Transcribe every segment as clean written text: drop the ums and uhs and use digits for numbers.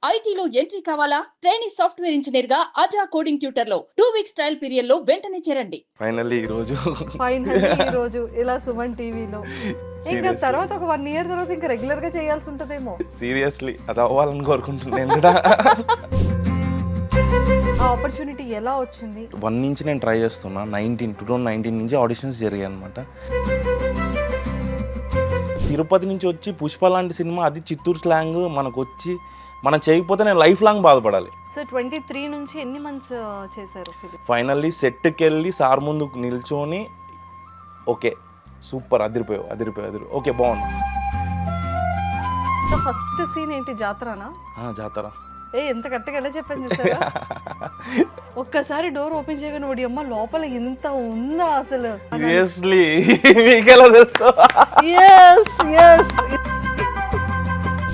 ఐటీలో ఎంట్రీ కావాలా? Trainee software engineer గా అజా కోడింగ్ ట్యూటర్ లో 2 వీక్స్ ట్రయల్ పీరియడ్ లో వెంటనే చేరండి. ఫైనల్లీ ఈ రోజు ఇలా సుమన్ టీవీలో ఇంకా తర్వాత ఒక 1 ఇయర్ తర్వాత ఇంకా రెగ్యులర్ గా చేయాల్సి ఉంటదేమో. సీరియస్లీ అది అవ్వాలని కోరుకుంటున్నాను కూడా. ఆ ఆపర్చునిటీ ఎలా వచ్చింది? 1 నుంచి నేను ట్రై చేస్తున్నా. 2019 నుంచి ఆడిషన్స్ జరిగాయి అనమాట. తిరుపతి నుంచి వచ్చి పుష్ప లాంటి సినిమా, అది చిత్తూరు స్లాంగ్ మనకు వచ్చి మనం చేయకపోతే నేను లైఫ్ లాంగ్ బాధపడాలి. సో 23 నుంచి ఎన్ని మంత్స్ చేశారు ఫిలిం? ఫైనల్లీ సెట్కి వెళ్ళి సార్ ముందు నిల్చొని ఓకే సూపర్ అదిరిపోయావు ఓకే బాగుంది. సో ఫస్ట్ సీన్ ఏంటి, జాతరనా? జాతర. ఎంత కరెక్ట్గా ఎలా చెప్పాను చూసారా? ఒక్కసారి డోర్ ఓపెన్ చేయగానే ఓడి అమ్మ లోపల ఎంత ఉందా అసలు. సీరియస్లీ మీకెలా తెలుసు?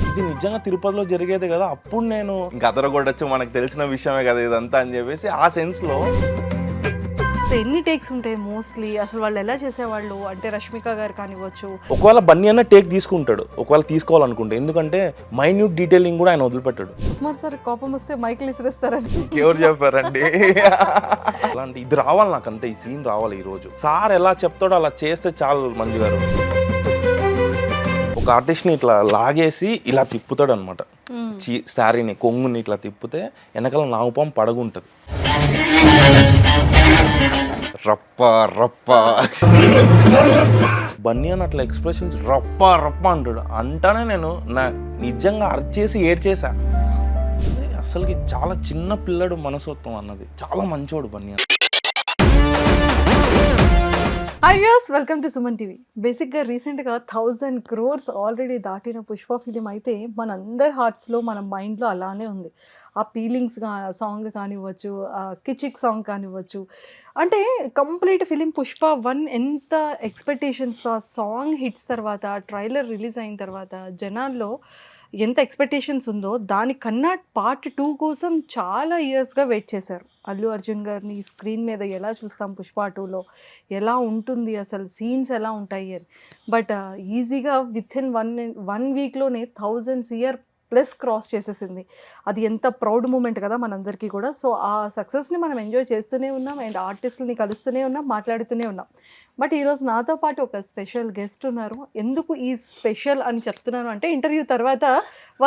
ఇది నిజంగా తిరుపతిలో జరిగేది కదా. అప్పుడు నేను ఇంకా అదరగొట్టచ్చు, మనకు తెలిసిన విషయమే కదా ఇదంతా అని చెప్పేసి ఆ సెన్స్లో. ఎన్ని టేక్స్ ఉంటాయి మోస్ట్లీ? అసలు వాళ్ళు ఎలా చేసేవాళ్ళు అంటే రష్మిక గారు కానివ్వచ్చు. ఒకవేళ బన్నీ అన్న టేక్ తీసుకుంటాడు, ఒకవేళ తీసుకోవాలనుకుంటే, ఎందుకంటే మైన్యూట్ డీటెయిలింగ్ కూడా ఆయన వదిలిపెట్టాడు. సుకుమార్ సార్ కోపం వస్తే మైకిల్ ఇసిరేస్తారని ఎవరు చెప్పారండి? అలాంటి ఇది రావాలి నాకు, అంతే ఈ సీన్ రావాలి ఈ రోజు. సార్ ఎలా చెప్తాడో అలా చేస్తే చాలు. మంజు గారు ఒక ఆర్టిస్ట్ని ఇట్లా లాగేసి ఇలా తిప్పుతాడు అనమాట. శారీని కొంగుని ఇట్లా తిప్పితే వెనకాల నాగుపాం పడగుంటది. రప్ప రప్ప బన్నీ అని అట్లా ఎక్స్ప్రెషన్స్ రప్ప రప్ప అంటాడు. అంటానే నేను నిజంగా అర్చేసి ఏడ్చేసా. అసలుకి చాలా చిన్న పిల్లడు మనసత్వం అన్నది. చాలా మంచోడు Bunny. Hi viewers, welcome to Suman TV. బేసిక్గా రీసెంట్గా 1000 crores ఆల్రెడీ దాటిన పుష్ప ఫిలిం అయితే మనందరి హార్ట్స్లో, మన మైండ్లో అలానే ఉంది. ఆ ఫీలింగ్స్ సాంగ్ కానివ్వచ్చు, కిచిక్ సాంగ్ కానివ్వచ్చు, అంటే కంప్లీట్ ఫిలిం పుష్ప 1 ఎంత ఎక్స్పెక్టేషన్స్తో ఆ సాంగ్ హిట్స్ తర్వాత, ట్రైలర్ రిలీజ్ అయిన తర్వాత జనాల్లో ఎంత ఎక్స్పెక్టేషన్స్ ఉందో దానికన్నా పార్ట్ 2 కోసం చాలా ఇయర్స్గా వెయిట్ చేశారు. అల్లు అర్జున్ గారిని స్క్రీన్ మీద ఎలా చూస్తాం పుష్ప 2లో, ఎలా ఉంటుంది అసలు సీన్స్ ఎలా ఉంటాయి అని. బట్ ఈజీగా విత్ ఇన్ వన్ వీక్లోనే 1000 crore ప్లస్ క్రాస్ చేసేసింది. అది ఎంత ప్రౌడ్ మూమెంట్ కదా మనందరికీ కూడా. సో ఆ సక్సెస్ని మనం ఎంజాయ్ చేస్తూనే ఉన్నాం అండ్ ఆర్టిస్టులని కలుస్తూనే ఉన్నాం, మాట్లాడుతూనే ఉన్నాం. బట్ ఈరోజు నాతో పాటు ఒక స్పెషల్ గెస్ట్ ఉన్నారు. ఎందుకు ఈ స్పెషల్ అని చెప్తున్నాను అంటే, ఇంటర్వ్యూ తర్వాత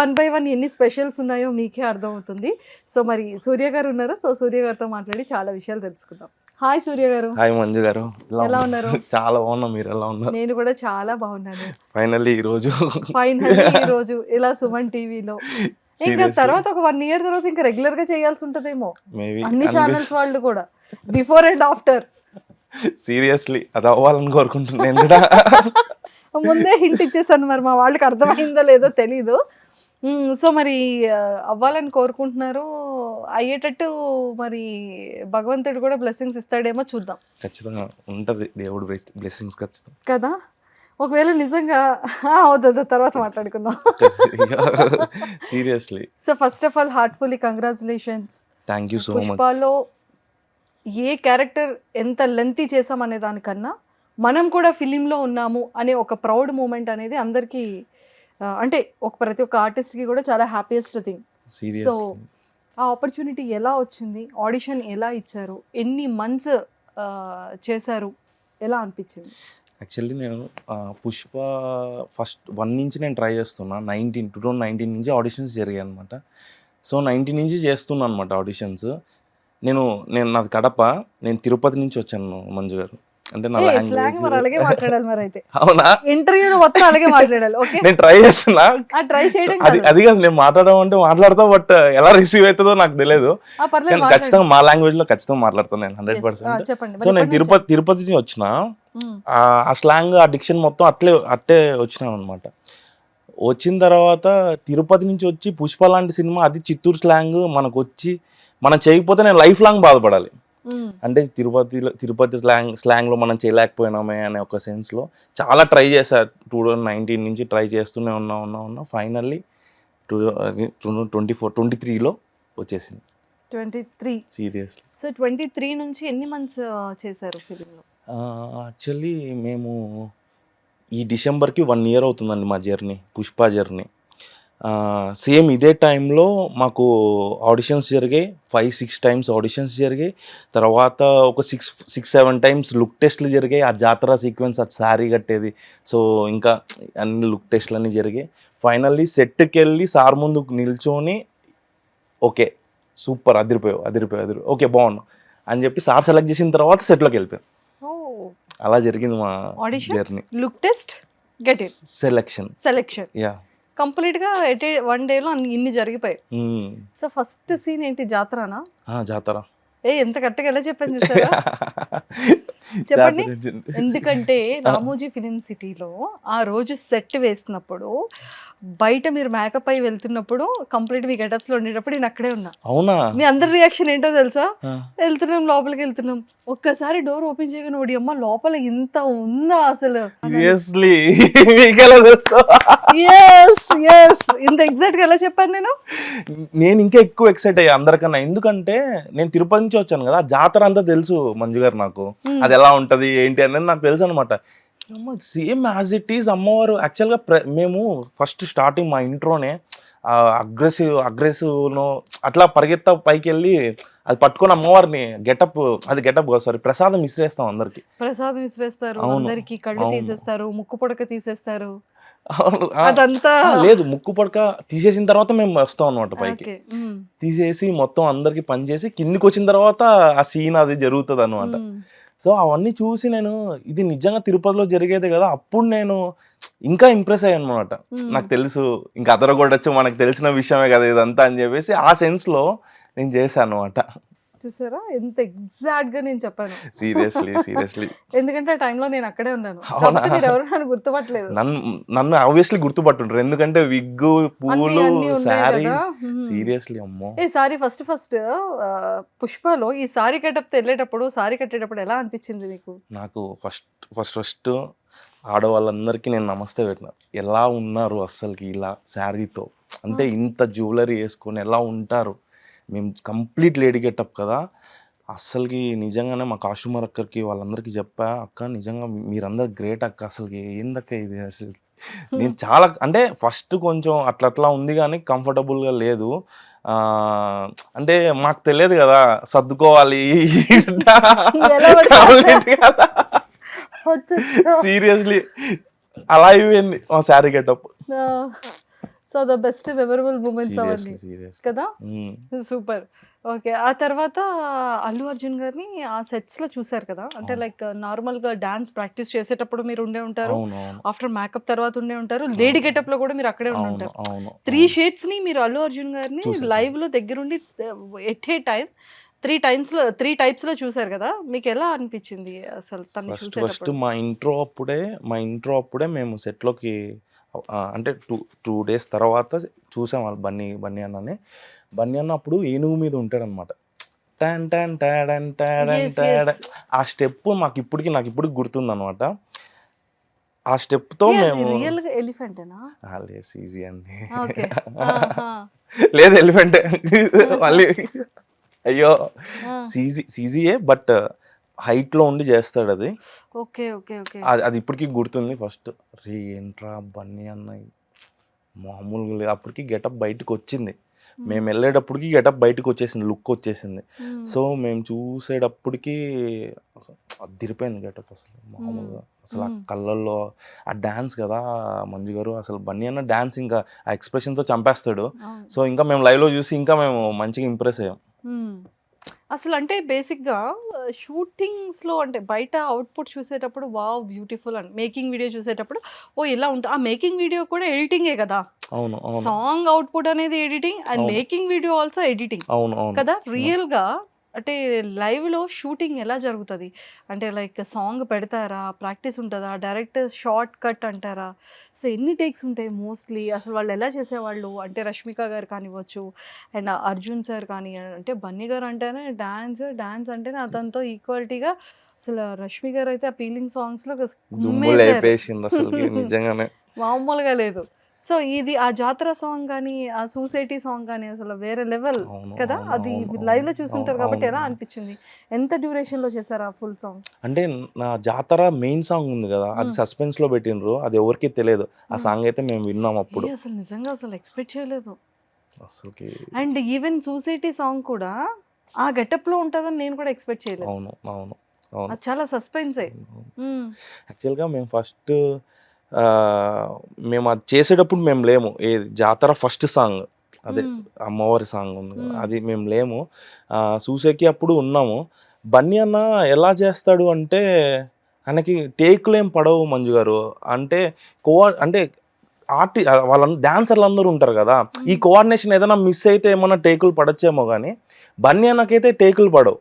1 by 1 ఎన్ని స్పెషల్స్ ఉన్నాయో మీకే అర్థమవుతుంది. సో మరి సూర్య గారు ఉన్నారు. సో సూర్య గారితో మాట్లాడి చాలా విషయాలు తెలుసుకుందాం. హాయ్ సూర్య గారు. హాయ్ మంజు గారు, ఎలా ఉన్నారు? చాలా బాగున్నా, మీరు ఎలా ఉన్నారు? నేను కూడా చాలా బాగున్నాను. ఫైనల్లీ ఈ రోజు ఇలా సుమన్ టీవీలో ఇంకా తర్వాత ఒక 1 ఇయర్ తర్వాత ఇంకా రెగ్యులర్ గా చేయాల్సి ఉంటదేమో అన్ని ఛానల్స్ వాళ్ళు కూడా, బిఫోర్ అండ్ ఆఫ్టర్. సీరియస్లీ అది అవ్వాలని కోరుకుంటున్నాను కూడా. ముందే హింట్ ఇచ్చేసాను, మరి మా వాళ్ళకి అర్థమైందో లేదో తెలీదు. సో మరి అవ్వాలని కోరుకుంటున్నారు, అయ్యేటట్టు మరి భగవంతుడు కూడా బ్లెస్సింగ్స్ ఇస్తాడేమో చూద్దాం. ఖచ్చితంగా ఉంటుంది దేవుడు బ్లెస్సింగ్స్ ఖచ్చితంగా కదా. ఒకవేళ నిజంగా అవుతుందో తర్వాత మాట్లాడుకుందాం. Seriously. So first of all heartfully congratulations. Thank you so much. పుష్పలో ఏ క్యారెక్టర్ ఎంత లెంతీ చేసాం అనే దానికన్నా మనం కూడా ఫిలింలో ఉన్నాము అనే ఒక ప్రౌడ్ మూమెంట్ అనేది అందరికీ, అంటే ప్రతి ఒక్క ఆర్టిస్ట్కి కూడా చాలా హ్యాపీయెస్ట్ థింగ్. సో ఆ ఆపర్చునిటీ ఎలా వచ్చింది, ఆడిషన్ ఎలా ఇచ్చారు, ఎన్ని మంత్స్ చేశారు, ఎలా అనిపించింది? యాక్చువల్లీ నేను పుష్ప ఫస్ట్ 1 నుంచి నేను ట్రై చేస్తున్నా. 2019 నుంచి ఆడిషన్స్ జరిగాయి అనమాట. సో 19 నుంచి చేస్తున్నా అనమాట ఆడిషన్స్. నాది కడప, నేను తిరుపతి నుంచి వచ్చాను మంజు గారు. అంటే నా అలాగే మాట్లాడాలి మరి అయితే. అవునా? ఇంటర్వ్యూ మొత్తం అలాగే మాట్లాడాలి. ఓకే, నేను ట్రై చేస్తున్నా. ట్రై చేయడం అది కాదు, నేను మాట్లాడడం అంటే మాట్లాడతా, బట్ ఎలా రిసీవ్ అవుతుందో నాకు తెలియదు. ఖచ్చితంగా మా లాంగ్వేజ్ లో ఖచ్చితంగా మాట్లాడతాను నేను 100%. చెప్పండి. సో నేను తిరుపతి నుంచి వచ్చిన, ఆ స్లాంగ్, ఆ డిక్షన్ మొత్తం అట్టే వచ్చినాను అనమాట. వచ్చిన తర్వాత తిరుపతి నుంచి వచ్చి పుష్ప లాంటి సినిమా, అది చిత్తూరు స్లాంగ్ మనకు వచ్చి మనం చేయకపోతే నేను లైఫ్ లాంగ్ బాధపడాలి. అంటే తిరుపతి స్లాంగ్లో మనం చేయలేకపోయినామే అనే ఒక సెన్స్లో చాలా ట్రై చేశా. 2019 నుంచి ట్రై చేస్తూనే ఉన్నా. ఫైనల్లీ 2023లో వచ్చేసింది. 23 సీరియస్లీ. సో 23 నుంచి ఎన్ని మంత్స్ చేశారు ఫిలింలో? యాక్చువల్లీ మేము ఈ డిసెంబర్కి 1 year అవుతుందండి మా జర్నీ, పుష్ప జర్నీ. సేమ్ ఇదే టైంలో మాకు ఆడిషన్స్ జరిగాయి. 5-6 టైమ్స్ ఆడిషన్స్ జరిగాయి. తర్వాత ఒక 6-7 టైమ్స్ లుక్ టెస్ట్‌లు జరిగాయి. ఆ జాతర సీక్వెన్స్, ఆ శారీ కట్టేది. సో, ఇంకా అన్ని లుక్ టెస్ట్‌లన్నీ జరిగాయి. ఫైనల్లీ సెట్‌కెళ్ళి సార్ ముందు నిల్చొని ఓకే. సూపర్ అదిరిపోయావు. ఓకే, బాగున్నావు అని చెప్పి సార్ సెలెక్ట్ చేసిన తర్వాత సెట్‌లోకెళ్ళిపోయాను. ఓహ్! అలా జరిగింది మా audition, journey. Look test, get in, selection. Selection yeah! కంప్లీట్‌గా వన్ డేలో ఇన్ని జరిగిపోయాయి. హ్మ్. సో, ఫస్ట్ సీన్ ఏంటి, జాతరనా? జాతర. ఎంత కరెక్ట్‌గా ఎలా చెప్పాను చూసారా? చెప్పండి. జాతర. ఎందుకంటే రామోజీ ఫిలిం సిటీలో ఆ రోజు సెట్ వేసినప్పుడు బయట మీరు మేకప్ అయి వెళ్తున్నప్పుడు కంప్లీట్ మీ గెటప్స్‌లో ఉండేటప్పుడు నేను అక్కడే ఉన్నా. అవునా? మీ అందరి రియాక్షన్ ఏంటో తెలుసా? ఆ. లోపలికి వెళ్తున్నాం. ఒక్కసారి డోర్ ఓపెన్ చేయగానే ఓడి అమ్మ లోపల ఇంత ఉందా అసలు? సీరియస్లీ మీకెలా తెలుసు? ఇంత ఎగ్జాక్ట్‌గా ఎలా చెప్పాను నేను? నేను ఇంకా ఎక్కువ ఎక్సైట్ అయ్యా అందరికన్నా. ఎందుకంటే నేను తిరుపతి నుంచి వచ్చాను కదా, ఆ జాతర అంతా తెలుసు మంజు గారు నాకు. అది ఎలా ఉంటది ఏంటి అనేది నాకు తెలుసు అనమాట. సేమ్ యాజ్ ఇట్ ఈజ్ అమ్మవారు. యాక్చువల్గా మేము ఫస్ట్ స్టార్టింగ్ మా ఇంట్రోనే అగ్రెసివ్నో అట్లా పరిగెత్తా పైకి వెళ్ళి అది పట్టుకొని అమ్మవారిని గెటప్ సారీ ప్రసాదం ఇసిరేస్తాం అందరికి. ప్రసాదం విసిరేస్తారు, అవును. అందరికి కళ్ళు అవును. తీసేస్తారు, ముక్కు పుడక తీసేస్తారు. అవును. అదంతా లేదు, ముక్కు పడక తీసేసిన తర్వాత మేము వస్తాం అనమాట పైకి. ఓకే. తీసేసి మొత్తం అందరికి పని చేసి కిందికి వచ్చిన తర్వాత ఆ సీన్ అది జరుగుతుంది అనమాట. సో అవన్నీ చూసి నేను ఇది నిజంగా తిరుపతిలో జరిగేదే కదా, అప్పుడు నేను ఇంకా ఇంప్రెస్ అయ్యాను అనమాట. నాకు తెలుసు ఇంకా అదరగొట్టచ్చు, మనకు తెలిసిన విషయమే కదా ఇదంతా అని చెప్పేసి ఆ సెన్స్లో నేను చేశాను అనమాట. చూసారా ఎంత ఎగ్జాక్ట్ గా నేను చెప్పాను? సీరియస్లీ ఎందుకంటే ఆ టైంలో నేను అక్కడే ఉన్నాను. అవునా? కాకపోతే మీరు ఎవరు నన్ను గుర్తుపట్టలేదు. నన్ను ఆబ్వియస్లీ గుర్తుపట్టుంటారు, ఎందుకంటే విగ్గు, పూలు, అన్ని ఉన్నాయి శారీ. కదా. సీరియస్లీ అమ్మో. సారీ ఫస్ట్ పుష్పలో ఈ సారీ సారీ కట్టేటప్పుడు ఎలా అనిపించింది మీకు? నాకు ఫస్ట్ ఆడవాళ్ళందరికీ నేను నమస్తే పెట్టిన. ఎలా ఉన్నారు అస్సలకి ఇలా శారీతో, అంటే ఇంత జ్యువెలరీ వేసుకొని ఎలా ఉంటారు. మేము కంప్లీట్ లేడీ గెటప్ కదా, అస్సలకి నిజంగానే మా కాస్ట్యూమర్ అక్కకి వాళ్ళందరికీ చెప్పా, అక్క నిజంగా మీరందరు గ్రేట్ అక్క, అసలుకి ఏందక్క ఇది అసలు. నేను చాలా అంటే ఫస్ట్ కొంచెం అట్లా ఉంది కానీ కంఫర్టబుల్గా లేదు. అంటే మాకు తెలియదు కదా సర్దుకోవాలి ఎలా పడితే అలా. సీరియస్లీ అలా అయిపోయింది మా sari getup. So the best memorable moments అవన్నీ సీరియస్లీ కదా. సూపర్. ఓకే. ఆ తర్వాత అల్లు అర్జున్ గారిని ఆ సెట్స్ లో చూసారు కదా, అంటే అవును. లైక్ నార్మల్ గా డాన్స్ ప్రాక్టీస్ చేసేటప్పుడు మీరు ఉండే ఉంటారు, అవునవును. ఆఫ్టర్ మేకప్ తర్వాత ఉండే ఉంటారు, లేడీ గెటప్ లో కూడా మీరు అక్కడే ఉండి అవును. ఉంటారు. అవును. 3 షేడ్స్ ని మీరు అల్లు అర్జున్ గారిని చూసాను. లైవ్ లో దగ్గరుండి ఎట్ ఏ టైం 3 టైప్స్ లో చూసారు కదా, మీకు ఎలా అనిపించింది అసలు తను ఫస్ట్ చూసేటప్పుడు? మా ఇంట్రో అప్పుడే మేము సెట్లోకి అంటే 2 డేస్ తర్వాత చూసాం వాళ్ళు బన్నీ అన్నని. బన్నీ అన్న అప్పుడు ఏనుగు మీద ఉంటాడనమాట. టాన్ టాన్ టాడన్ టాడన్ Yes, టాడ yes. ఆ స్టెప్ నాకు ఇప్పటికి గుర్తుందనమాట. ఆ స్టెప్తో ఏ, అది మేము రియల్ గా ఎలిఫెంటేనా? లేదు ఈజీ అండి. ఓకే. లేదు ఎలిఫెంట్ మళ్ళీ అయ్యో సీజీయే బట్ హైట్లో ఉండి చేస్తాడు అది. Okay okay okay. అది ఇప్పటికి గుర్తుంది. ఫస్ట్ రే ఏంట్రా బన్నీ అన్న మామూలుగా లేదు, అప్పటికి గెటప్ బయటకు వచ్చింది. మేము వెళ్ళేటప్పటికి గెటప్ బయటకు వచ్చేసింది, లుక్ వచ్చేసింది. సో మేము చూసేటప్పటికి అసలు అదిరిపోయింది గెటప్ అసలు మామూలుగా. అసలు ఆ కళ్ళల్లో ఆ డ్యాన్స్ కదా మంజు గారు, అసలు బన్నీ అన్న డ్యాన్స్ ఇంకా ఆ ఎక్స్ప్రెషన్తో చంపేస్తాడు. సో ఇంకా మేము లైవ్లో చూసి ఇంకా మేము మంచిగా ఇంప్రెస్ అయ్యాం. అసలు అంటే బేసిక్‌గా షూటింగ్స్‌లో అంటే బయట అవుట్‌పుట్ చూసేటప్పుడు వావ్! బ్యూటిఫుల్ అని, మేకింగ్ వీడియో చూసేటప్పుడు ఓహ్! ఇలా ఆ మేకింగ్ వీడియో కూడా ఎడిటింగే కదా. అవును. అవును. సాంగ్ అవుట్‌పుట్ అనేది ఎడిటింగ్ అండ్ అవును. మేకింగ్ వీడియో ఆల్సో ఎడిటింగ్ అవును. అవును. కదా. రియల్‌గా అంటే లైవ్‌లో షూటింగ్ ఎలా జరుగుతది? అంటే లైక్ సాంగ్ పెడతారా? ప్రాక్టీస్ ఉంటదా? డైరెక్ట్ షార్ట్ కట్ అంటారా? సో ఎన్ని టేక్స్ ఉంటాయి మోస్ట్‌లీ? అసలు వాళ్ళు ఎలా చేసేవాళ్ళు? అంటే రష్మిక గారు కానివ్వచ్చు అండ్ అర్జున్ సార్ కానీ, అంటే బన్నీ గారు అంటేనే డాన్స్ అంటేనే అతనితో ఈక్వాలిటీగా అసలు రష్మి గారు అయితే ఆ ఫీలింగ్ సాంగ్స్‌లో దుమ్ము కుమ్మేశారు. లేపేసింది అసలుకి నిజంగానే. మామూలుగా లేదు. సో ఇది ఆ జాతర సాంగ్ కానీ ఆ సూసైటీ సాంగ్ కానీ అసలు వేరే లెవెల్ అవును, కదా. అవును, అది అవును, లైవ్ లో అవును, చూస్తుంటారు కాబట్టి ఎలా అవును. అనిపించింది? ఎంత డ్యూరేషన్ లో చేశారు ఆ ఫుల్ సాంగ్? అంటే నా జాతర మెయిన్ సాంగ్ ఉంది కదా, అది సస్పెన్స్ లో పెట్టినరు, అది ఎవరికి తెలియదు. ఆ సాంగ్ అయితే మేము విన్నాం అప్పుడు. అసలు నిజంగా అసలు ఎక్స్పెక్ట్ చేయలేదు. అసలుకి అండ్ ఈవెన్ సూసైటీ సాంగ్ కూడా ఆ గెటప్ లో ఉంటుందని నేను కూడా ఎక్స్పెక్ట్ చేయలేదు. అవును, అవును, అవును, అది చాలా సస్పెన్సే. యాక్చువల్గా మేము ఫస్ట్ మేము అది చేసేటప్పుడు మేము లేము. ఏది జాతర ఫస్ట్ సాంగ్ అదే అమ్మవారి సాంగ్ ఉంది కదా, అది మేము లేము. చూసేకి అప్పుడు ఉన్నాము. బన్నీ అన్న ఎలా చేస్తాడు అంటే, ఆయనకి టేకులు ఏం పడవు మంజు గారు. అంటే అంటే వాళ్ళ డాన్సర్లు అందరూ ఉంటారు కదా, ఈ కోఆర్డినేషన్ ఏదైనా మిస్ అయితే ఏమన్నా టేకులు పడచ్చేమో కానీ బన్నీ అన్నకైతే టేకులు పడవు.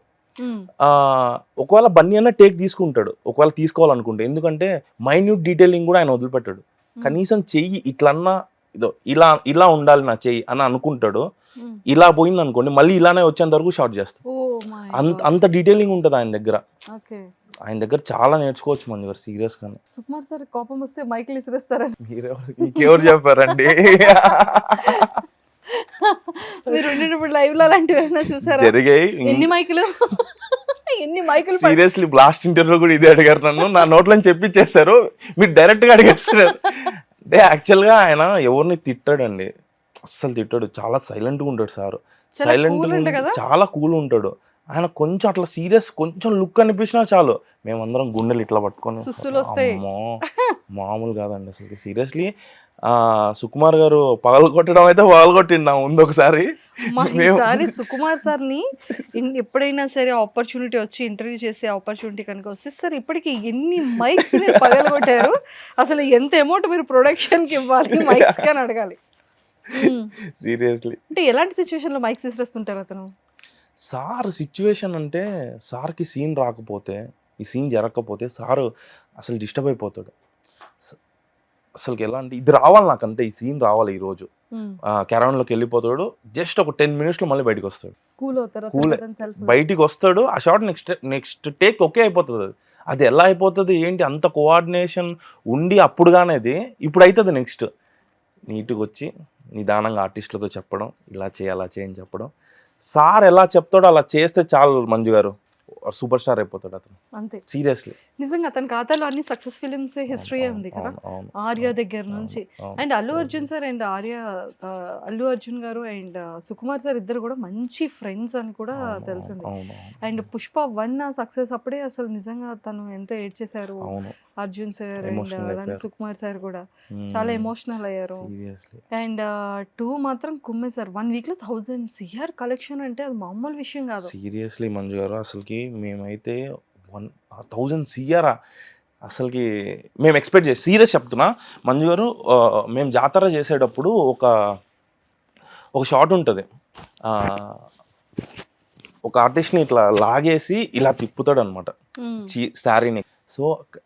ఒకవేళ బన్నీ అన్న టేక్ తీసుకుంటాడు, ఒకవేళ తీసుకోవాలనుకుంటే. ఎందుకంటే మైన్యూట్ డీటెయిలింగ్ కూడా ఆయన వదిలిపెట్టాడు. కనీసం చెయ్యి ఇట్లన్నా ఇదో ఇలా ఇలా ఉండాలి నా చెయ్యి అని అనుకుంటాడు. ఇలా పోయింది అనుకోండి, మళ్ళీ ఇలానే వచ్చేంత వరకు షార్ట్ చేస్తాడు. అంత డీటెయిలింగ్ ఉంటుంది ఆయన దగ్గర. ఆయన దగ్గర చాలా నేర్చుకోవచ్చు మంజు గారు, సీరియస్ గానే. సుకుమార్ సార్ కోపం వస్తే మైకిల్ ఇసిరేస్తారని మీకెవరు చెప్పారండి? మీరు ఉండేటప్పుడు లైవ్ లో అలాంటివి ఏమైనా చూసారా? జరిగాయి. ఎన్ని మైకులు ఎన్ని మైకులు సీరియస్లీ లాస్ట్ ఇంటర్వ్యూ కూడా ఇదే అడిగారు నన్ను. నా నోట్లో చెప్పించేశారు, మీరు డైరెక్ట్ గా అడిగేస్తారు. అంటే యాక్చువల్ గా ఆయన ఎవరిని తిట్టాడండి, అస్సలు తిట్టాడు. చాలా సైలెంట్ గా ఉంటాడు సార్. సైలెంట్ చాలా కూల్ ఉంటాడు. ఆయన కొంచెం అట్లా సీరియస్ కొంచెం లుక్ అనిపించినా చాలు మేమందరం గుండెలు ఇట్లా పట్టుకొని, అమ్మో మామూలు కాదండి అసలు. సీరియస్లీ సుకుమార్ గారు పగలగొట్టడం అయితే పగలగొట్టిండు ముందు ఒకసారి. ఈసారి సుకుమార్ సార్ని ఎప్పుడైనా సరే ఆపర్చునిటీ వచ్చి ఇంటర్వ్యూ చేసే ఆపర్చునిటీ కనుక వస్తే, సార్ ఇప్పటికి ఎన్ని మైక్స్ మీరు పగలగొట్టారు, అసలు ఎంత అమౌంట్ మీరు ప్రొడక్షన్ కి ఇవ్వాలి మైక్స్ అని అడగాలి. సీరియస్లీ. అంటే ఎలాంటి సిచ్యువేషన్ లో మైక్స్ ఇస్తుంటారు అతను? సార్ సిచ్యువేషన్ అంటే, సార్కి సీన్ రాకపోతే, ఈ సీన్ జరగకపోతే సారు అసలు డిస్టర్బ్ అయిపోతాడు. అసలుకి ఎలా అంటే, ఇది రావాలి నాకు అంతే, ఈ సీన్ రావాలి ఈరోజు, క్యారవాన్లోకి వెళ్ళిపోతాడు. జస్ట్ ఒక 10 minutesలో మళ్ళీ బయటకు వస్తాడు. కూల్ బయటికి వస్తాడు. ఆ షాట్ నెక్స్ట్ టేక్ ఓకే అయిపోతుంది. అది ఎలా అయిపోతుంది ఏంటి, అంత కోఆర్డినేషన్ ఉండి అప్పుడు కానేది ఇప్పుడు అవుతుంది. నెక్స్ట్ నీట్గా వచ్చి నిదానంగా ఆర్టిస్టులతో చెప్పడం, ఇలా చేయి అలా చేయని చెప్పడం. సార్ ఎలా చెప్తాడో అలా చేస్తే చాలు మంజు గారు, సూపర్ స్టార్ అయిపోతాడు అతను. అంతే. సీరియస్లీ నిజంగా అతని ఖాతాలో అన్ని సక్సెస్ ఫిలిమ్స్ హిస్టరీ ఉంది కదా, ఆర్య దగ్గర నుంచి. And Allu Arjun sir and Allu Arjun గారు అండ్ సుకుమార్ సార్ ఇద్దరు కూడా మంచి ఫ్రెండ్స్ అని కూడా తెలిసింది. అండ్ పుష్ప 1 సక్సెస్ అప్పుడే అసలు నిజంగా తను ఎంతో ఏడ్ చేశారు Arjun sir and Sukumar sir కూడా చాలా ఎమోషనల్ అయ్యారు. అండ్ 2 మాత్రం కుమ్మేశారు. 1 week లో 1000 CR కలెక్షన్ అంటే అది మామూలు విషయం కాదు. సీరియస్లీ మంజు గారు, అసలుకి మేమైతే 1000 CR అసలుకి మేము ఎక్స్పెక్ట్ చేసి, సీరియస్ చెప్తున్నా మంజు గారు. మేము జాతర చేసేటప్పుడు ఒక షాట్ ఉంటుంది. ఒక ఆర్టిస్ట్ని ఇట్లా లాగేసి ఇలా తిప్పుతాడు అనమాట శారీని. సో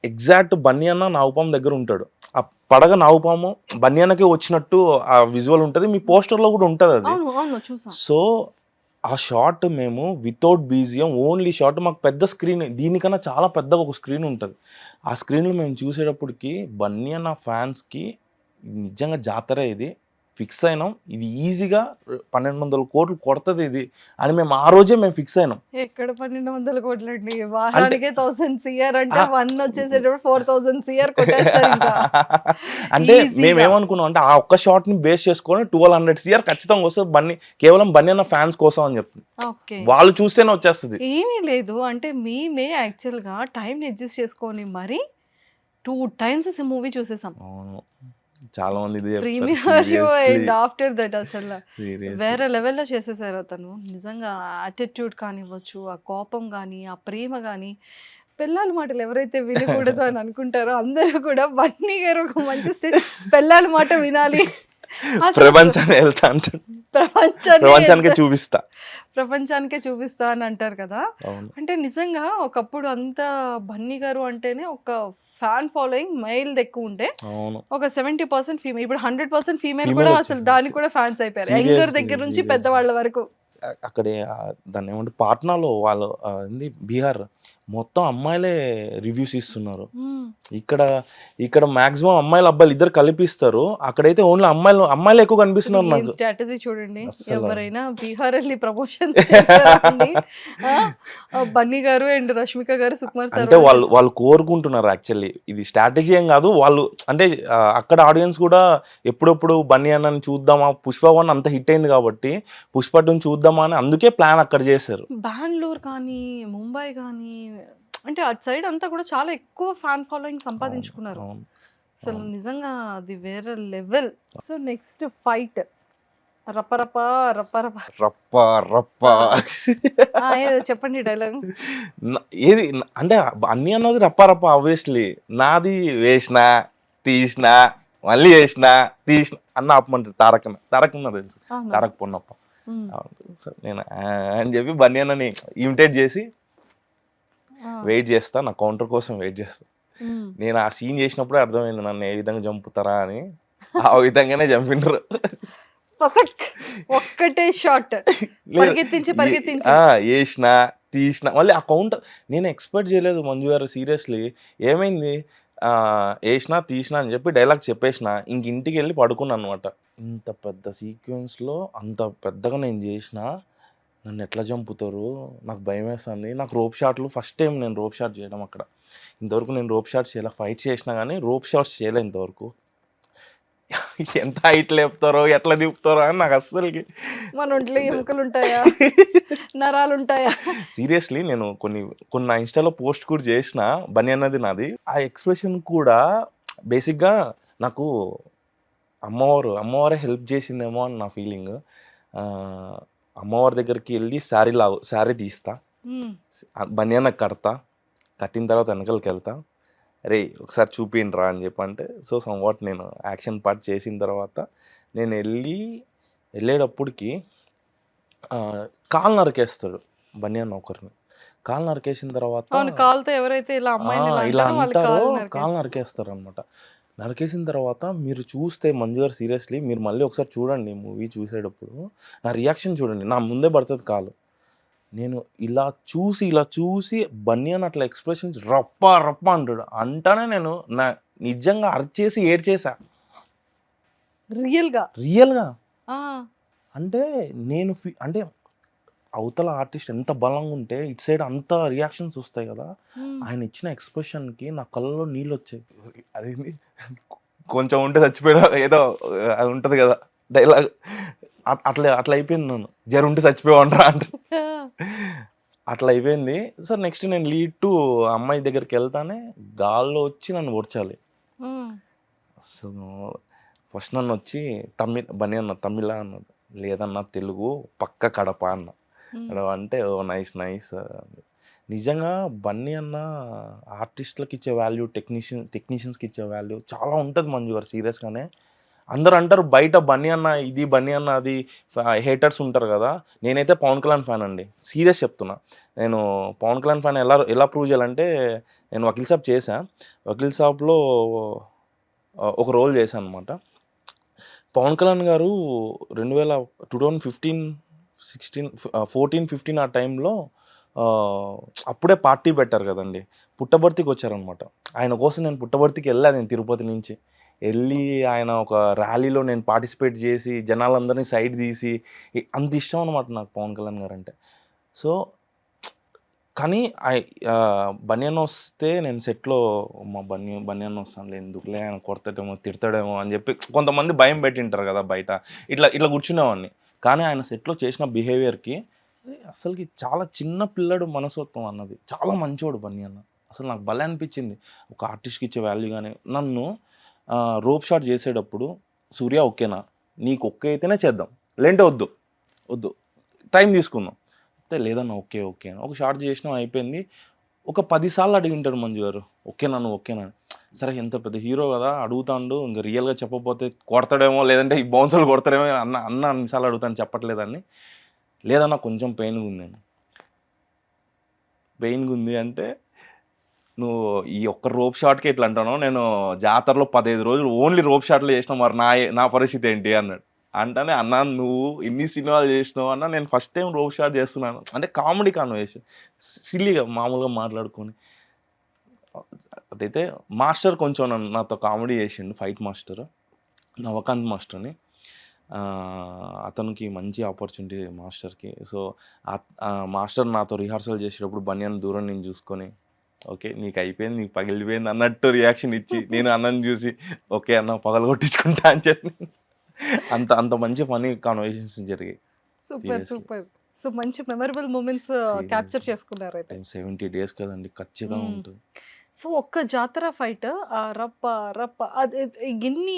ఎగ్జాక్ట్ బన్నీ అన్న నాగుపాము దగ్గర ఉంటాడు. ఆ పడగ నాగుపాము బన్నీ అన్నకే వచ్చినట్టు ఆ విజువల్ ఉంటుంది, మీ పోస్టర్లో కూడా ఉంటుంది అది. సో ఆ షాట్ మేము వితౌట్ బీజియం ఓన్లీ షాట్, మాకు పెద్ద స్క్రీన్, దీనికన్నా చాలా పెద్దగా ఒక స్క్రీన్ ఉంటుంది. ఆ స్క్రీన్లో మేము చూసేటప్పటికి బన్నీ అన్న ఫ్యాన్స్కి నిజంగా జాతర ఇది ఫిక్స్ అయినాం, ఇది ఈజీగా 1200 కోట్లు కొడుతుంది ఇది అని మేము ఆ రోజే మేము ఫిక్స్ అయినాం. ఎక్కడ 1200 కోట్లు అండి, వారానికే 1000 CR అంటే 1 వచ్చేసేటప్పుడు 4000 CR కొట్టేస్తారు ఇంకా. అంటే మేము ఏమనుకున్నాం అంటే, ఆ ఒక్క షాట్ ని బేస్ చేసుకొని 1200 CR ఖచ్చితంగా వస్తుంది కేవలం బన్నీ అన్న ఫ్యాన్స్ కోసం అని చెప్తుంది. వాళ్ళు చూస్తేనే వచ్చేస్తుంది. ఏమీ లేదు అంటే మేమే యాక్చువల్ గా టైం అడ్జస్ట్ చేసుకొని మరి 2 times మూవీ చూసేసాం. చాలా మంది ఆఫ్టర్ దట్ అసలు వేరే లెవెల్లో చేసేసారు అతను. నిజంగా యాటిట్యూడ్ కానివ్వచ్చు, ఆ కోపం కానీ, ఆ ప్రేమ కానీ, పెళ్ళాల మాటలు ఎవరైతే వినకూడదు అని అనుకుంటారో అందరూ కూడా బన్నీ గారు ఒక మంచి స్టేజ్, పెళ్ళాల మాట వినాలి, ప్రపంచానికే చూపిస్తా అని అంటారు కదా. అంటే నిజంగా ఒకప్పుడు అంతా బన్నీ గారు అంటేనే ఒక ఫ్యాన్ ఫాలోయింగ్ మెయిల్ ఎక్కువ ఉంటే ఒక 70% ఫీమేల్, ఇప్పుడు 100% ఫీమేల్ కూడా అసలు దానికి కూడా ఫ్యాన్స్ అయిపోయారు, యంగర్ దగ్గర నుంచి పెద్దవాళ్ళ వరకు. అక్కడే దాన్ని ఏమంటే పాట్నాలో వాళ్ళు బీహార్ మొత్తం అమ్మాయిలే రివ్యూస్ ఇస్తున్నారు. హ్మ్. ఇక్కడ మాక్సిమం అమ్మాయిలు అబ్బాయిలు ఇద్దరు కలిపిస్తారు. అక్కడైతే ఓన్లీ అమ్మాయిలే ఎక్కువ అసలు కనిపిస్తున్నారు ఏం నాకు. స్ట్రాటజీ చూడండి. అస్సలు ఎవరైనా బీహార్ ఎళ్లి ప్రమోషన్స్ చేసారా అండి? ఆ! బన్నీ గారు అండ్ రష్మిక గారు, సుకుమార్ సార్ అంటే వాళ్ళు వాళ్ళు వాళ్ళు కోరుకుంటున్నారు యాక్చువల్లీ. ఇది స్ట్రాటజీ ఏం కాదు. వాళ్ళు అంటే అక్కడ ఆడియన్స్ కూడా ఎప్పుడెప్పుడు బన్నీ అన్నని చూద్దామా, 'పుష్ప 1' అంత హిట్ అయింది కాబట్టి 'పుష్ప 2' చూద్దామా అని అందుకే ప్లాన్ అక్కడ చేశారు. బెంగుళూరు కానీ, ముంబై గానీ అంటే అటు సైడ్ అంతా కూడా చాలా ఎక్కువ ఫ్యాన్ ఫాలోయింగ్ అవును. సంపాదించుకున్నారు. అవును. అసలు అవును. నిజంగా అది వేరే లెవెల్. సో నెక్స్ట్ ఫైట్ రపరప రపరప రప్ప రప్ప ఏదో చెప్పండి డైలాగ్. ఏది అంటే అన్నీ అన్నది రప్ప రప్ప ఆబ్వియస్లీ. నాది వేసిన తీసిన మళ్ళీ వేసిన తీసిన అన్న ఆపమంటారు తారకన్న తెలుసు. అవునా? తారక్ పొన్నప్ప. ఉమ్. సో నేను అని చెప్పి బన్నీ అన్నని ఇమిటేట్ చేసి ఆ. వెయిట్ చేస్తా, నా కౌంటర్ కోసం వెయిట్ చేస్తా. ఉమ్. నేను ఆ సీన్ చేసినప్పుడే అర్థమైంది నన్ను ఏ విధంగా చంపుతారా అని. ఆ విధంగానే చంపినారు. ఫసక్ ఒక్కటే షాట్ లేదు పరిగెత్తించి పరిగెత్తించి వేసిన తీసిన మళ్ళీ ఆ కౌంటర్ నేను ఎక్స్పెక్ట్ చేయలేదు మంజు గారు. సీరియస్లీ ఏమైంది, వేసినా తీసినా అని చెప్పి డైలాగ్ చెప్పేసిన ఇంక ఇంటికి వెళ్ళి పడుకున్నాను అనమాట. ఇంత పెద్ద సీక్వెన్స్లో అంత పెద్దగా నేను చేసిన నన్ను ఎట్లా చంపుతారు, నాకు భయం వేస్తుంది. నాకు రోప్ షాట్లు ఫస్ట్ టైం నేను రోప్ షాట్ చేయడం అక్కడ. ఇంతవరకు నేను రోప్ షాట్స్ చేయలే, ఫైట్ చేసినా కానీ రోప్ షాట్స్ చేయలే ఇంతవరకు. ఎంత హైట్ లేపుతారో ఎట్లా దింపుతారో అని నాకు అస్సలకి మన ఒంట్లో ఎముకలు ఉంటాయా, నరాలు ఉంటాయా? సీరియస్లీ నేను కొన్ని నా ఇన్స్టాలో పోస్ట్ కూడా చేసిన బన్నీ అన్నది నాది. ఆ ఎక్స్ప్రెషన్ కూడా బేసిక్గా నాకు అమ్మవారే హెల్ప్ చేసిందేమో అని నా ఫీలింగ్. అమ్మవారి దగ్గరికి వెళ్ళి శారీ తీస్తా, ఉమ్. బన్నీ అన్నకి కట్టిన తర్వాత వెనకలకి వెళ్తా, రే ఒకసారి చూపిండ్రా అని చెప్పంటే సో సమ్వాట్ నేను యాక్షన్ పార్ట్ చేసిన తర్వాత నేను వెళ్ళేటప్పటికి కాలు నరికేస్తాడు బన్నీ అన్న ఒకరిని. కాలు నరికేసిన తర్వాత అవును, కాలుతో ఎవరైతే ఇలా అమ్మాయిని ఇలా ఇలా అంటారో వాళ్ళ అంటారో కాలు కాలు నరికేస్తారు. నరికేస్తారు అనమాట. నరికేసిన తర్వాత మీరు చూస్తే మంజు గారు సీరియస్లీ మీరు మళ్ళీ ఒకసారి చూడండి మూవీ చూసేటప్పుడు నా రియాక్షన్ చూడండి. నా ముందే పడుతుంది కాలు. నేను ఇలా చూసి బన్నీ అని అట్లా ఎక్స్ప్రెషన్స్ రప్ప అంటాడు. అంటానే నేను నిజంగా అరిచేసి ఏడ్చేసా రియల్గా. ఆ. అంటే నేను అంటే అవతల ఆర్టిస్ట్ ఎంత బలంగా ఉంటే ఇటు సైడ్ అంత రియాక్షన్స్ వస్తాయి కదా. ఉమ్. ఆయన ఇచ్చిన ఎక్స్ప్రెషన్కి నా కళ్ళలో నీళ్ళు వచ్చాయి. అదేంటి కొంచెం ఉంటే చచ్చిపోయా ఏదో అది ఉంటుంది కదా డైలాగ్, అట్లా అయిపోయింది. నన్ను జరుంటే చచ్చిపోయావంటరా అంటే అట్లా అయిపోయింది. సార్ నెక్స్ట్ నేను లీడ్ టు అమ్మాయి దగ్గరికి వెళ్తానే గాల్లో వచ్చి నన్ను ఓడ్చాలి. ఉమ్. అసలు ఫస్ట్ నన్ను వచ్చి బన్నీ అన్న తమిళ అన్నది, లేదన్నా తెలుగు పక్క కడప అన్న. ఉమ్. అంటే ఓ నైస్ నిజంగా బన్నీ అన్న ఆర్టిస్టులకి ఇచ్చే వాల్యూ, టెక్నీషియన్స్కి ఇచ్చే వాల్యూ చాలా ఉంటుంది మంజు గారు. సీరియస్గానే అందరూ అంటారు బయట బన్నీ అన్న అది హేటర్స్ ఉంటారు కదా. నేనైతే పవన్ కళ్యాణ్ ఫ్యాన్ అండి, సీరియస్ చెప్తున్నా. నేను పవన్ కళ్యాణ్ ఫ్యాన్ ఎలా ప్రూవ్ చేయాలంటే నేను వకీల్ సాబ్ చేశా. వకీల్ సాబ్లో ఒక రోల్ చేశాను అనమాట. పవన్ కళ్యాణ్ గారు 2015, 16, 14, 15 ఆ టైంలో అప్పుడే పార్టీ పెట్టారు కదండి. పుట్టబర్తికి వచ్చారనమాట. ఆయన కోసం నేను పుట్టబర్తికి వెళ్ళాను తిరుపతి నుంచి. ఆయన ఒక ర్యాలీలో నేను పార్టిసిపేట్ చేసి జనాలందరినీ సైడ్ తీసి అంత ఇష్టం అనమాట నాకు పవన్ కళ్యాణ్ గారు అంటే. సో కానీ బన్నీ అన్న వస్తే నేను సెట్లో మా బన్నీ అన్న వస్తానులే ఎందుకులే ఆయన కొడతాడేమో తిడతాడేమో అని చెప్పి కొంతమంది భయం పెట్టింటారు కదా బయట. ఇట్లా కూర్చునేవాడిని. కానీ ఆయన సెట్లో చేసిన బిహేవియర్కి అసలుకి చాలా చిన్న పిల్లడు మనస్తత్వం అన్నది. చాలా మంచివాడు బన్నీ అన్న. అసలు నాకు భలే అనిపించింది ఒక ఆర్టిస్ట్కి ఇచ్చే వాల్యూ. కానీ నన్ను రోప్ షాట్ చేసేటప్పుడు సూర్య ఓకేనా, నీకు ఓకే అయితేనే చేద్దాం, లేంటే వద్దు టైం తీసుకుందాం అయితే లేదన్నా ఓకే అని ఒక షాట్ చేసినాం అయిపోయింది. ఒక 10 సార్లు అడిగింటాడు మంజు గారు ఓకేనా నువ్వు ఓకేనా. సరే ఎంత పెద్ద హీరో కదా అడుగుతాడు, ఇంకా రియల్గా చెప్పకపోతే కొడతాడేమో లేదంటే ఈ బౌన్సర్లు కొడతాడేమో అన్న అన్నిసార్లు అడుగుతాను చెప్పట్లేదని. లేదన్నా కొంచెం పెయిన్గా ఉంది అంటే నువ్వు ఈ ఒక్క రోప్ షాట్కి ఎట్లా అంటానో నేను జాతరలో 15 రోజులు ఓన్లీ రోప్ షాట్లు చేసిన మరి నా పరిస్థితి ఏంటి అన్నాడు. అంటేనే అన్నా నువ్వు ఇన్ని సినిమాలు చేసినావు అన్న, నేను ఫస్ట్ టైం రోప్ షాట్ చేస్తున్నాను అంటే కామెడీ కాన్వర్సేషన్ సిల్లీగా మామూలుగా మాట్లాడుకొని. అదైతే మాస్టర్ కొంచెం నాతో కామెడీ చేసిండు, ఫైట్ మాస్టర్ నవకాంత్ మాస్టర్ అని. అతనికి మంచి ఆపర్చునిటీ మాస్టర్కి. సో మాస్టర్ నాతో రిహార్సల్ చేసేటప్పుడు బనియాన్ దూరం నేను చూసుకొని ఓకే నీకు అయిపోయింది, నీకు పగిలిపోయింది అన్నట్టు రియాక్షన్ ఇచ్చి, నేను అన్నని చూసి ఓకే అన్న పగలు కొట్టించుకుంటా అని చెప్పి అంత అంత మంచి ఫనీ కాన్వర్సేషన్స్ జరిగాయి. Super Seriously. సూపర్. సో మంచి మెమరబుల్ మూమెంట్స్ క్యాప్చర్ చేసుకున్నారు అయితే. 70 days కదండి, ఖచ్చితంగా మ్మ్. ఉంటుంది. సో ఒక్క జాతర ఫైట్ రప్ప రప్ప అది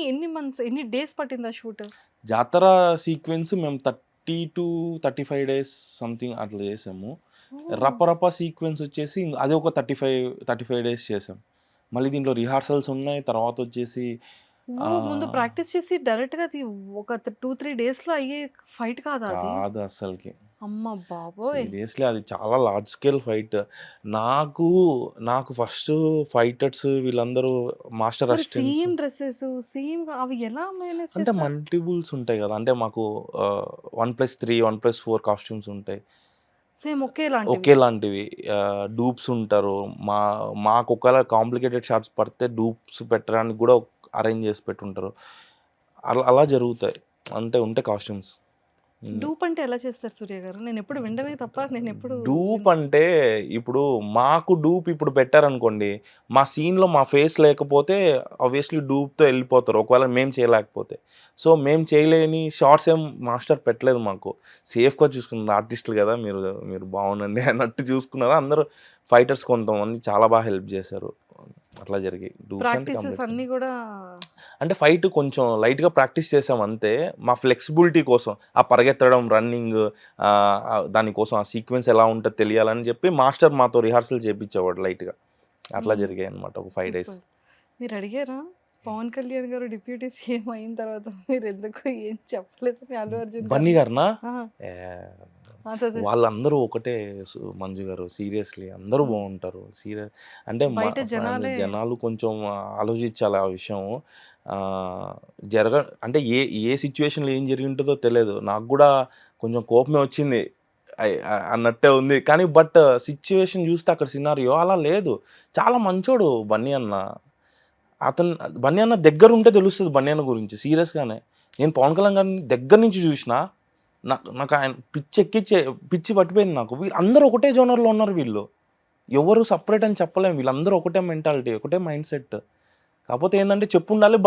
ఎన్ని మంత్స్ ఎన్ని డేస్ పట్టిందా షూట్? జాతర సీక్వెన్స్ మేము 30 to 35 days సంథింగ్ అట్లా చేసాము. రప్ప సీక్వెన్స్ వచ్చేసి అది ఒక 35 days చేసాం. మళ్ళీ దీంట్లో రిహార్సల్స్ ఉన్నాయి. తర్వాత వచ్చేసి ముందు ప్రాక్టీస్ చేసి డైరెక్ట్ గా అది ఒక 2-3 డేస్ లో అయ్యే ఫైట్ కాదా అది? కాదు అసలుకి, అమ్మ బాబోయ్. సీరియస్లీ అది చాలా లార్జ్ స్కేల్ ఫైట్. నాకు నాకు ఫస్ట్ ఫైటర్స్ వీళ్ళందరూ మాస్టర్ మరి అసిస్టెంట్స్ సేమ్ డ్రెస్సెస్ సేమ్ అవి ఎలా మేనేజ్ అంటే చేస్తారు? మల్టిపుల్స్ ఉంటాయి కదా, అంటే మాకు 1+3 1+4 కాస్ట్యూమ్స్ ఉంటాయి సేమ్ ఒకేలాంటివి. ఒకేలాంటివి. డూప్స్ ఉంటారు. మాకు ఒకవేళ కాంప్లికేటెడ్ షాట్స్ పడితే డూప్స్ పెట్టడానికి కూడా అరేంజ్ చేసి పెట్టుంటారు. అలా అలా జరుగుతాయి, అంటే ఉంటాయి కాస్ట్యూమ్స్. డూప్ అంటే ఎలా చేస్తారు సూర్య గారు? నేను ఎప్పుడు వినడమే తప్ప నేను ఎప్పుడు డూప్ అంటే ఇప్పుడు మాకు డూప్ ఇప్పుడు పెట్టారనుకోండి, మా సీన్‌లో మా ఫేస్ లేకపోతే ఆబ్వియస్‌లీ డూప్‌తో వెళ్ళిపోతారు, ఒకవేళ మేము చేయలేకపోతే. సో, మేము చేయలేని షార్ట్స్ ఏం మాస్టర్ పెట్టలేదు మాకు. సేఫ్‌గా చూసుకున్నారు, ఆర్టిస్టులు కదా మీరు, మీరు బాగుండండి అన్నట్టు చూసుకున్నారు. అందరూ ఫైటర్స్ కొంతమంది చాలా బాగా హెల్ప్ చేశారు. అట్లా జరిగాయి. డూప్స్ అంటే ప్రాక్టీసెస్ కంప్లీట్‌గా అన్నీ కూడా అంటే ఫైట్ కొంచెం లైట్‌గా ప్రాక్టీస్ చేసాం అంతే. మా ఫ్లెక్సిబిలిటీ కోసం ఆ పరిగెత్తడం, రన్నింగ్ దానికోసం ఆ సీక్వెన్స్ ఎలా ఉంటదో తెలియాలని చెప్పి మాస్టర్ మాతో రిహార్సల్ చేపిచ్చేవాడు లైట్‌గా. అట్లా మ్మ్. జరిగాయన్నమాట ఒక 5 days. సూపర్. మీరు అడిగారా పవన్ కళ్యాణ్ గారు డిప్యూటీ సీఎం అయిన తర్వాత మీరు ఎందుకు ఏం చెప్పలేదని అల్లు అర్జున్ బన్నీ గారు? గారినా? ఆ, ఏహ్! అదే వాళ్ళందరూ ఒకటే మంజు గారు, సీరియస్‌లీ అందరూ మ్మ్. బావుంటారు. అంటే బయట జనాలే జనాలు కొంచెం ఆలోచించాలి ఆ విషయం. జరగ అంటే ఏ సిట్యుయేషన్‌లో ఏం జరిగి ఉంటదో తెలియదు. నాకు గూడా కొంచెం కోపమే వచ్చింది. అన్నట్టే ఉంది. కానీ సిట్యుయేషన్ చూస్తే అక్కడ సినారియో అలా లేదు. చాలా మంచోడు బన్నీ అన్న. బన్నీ అన్న దగ్గరుంటే తెలుస్తది బన్నీ అన్న గురించి సీరియస్‌గానే. నేను పవన్ కళ్యాణ్ గారిని దగ్గర నుంచి చూసినా. నాకు ఆయన పిచ్చి పట్టిపోయింది నాకు. అందరూ ఒకటే జోనర్‌లో ఉన్నారు వీళ్ళు. ఎవరు సెపరేట్ అని చెప్పలేము. వీళ్ళందరూ ఒకటే మెంటాలిటీ, ఒకటే మైండ్‌సెట్. కాకపోతే ఏందంటే చెప్పుండాలి.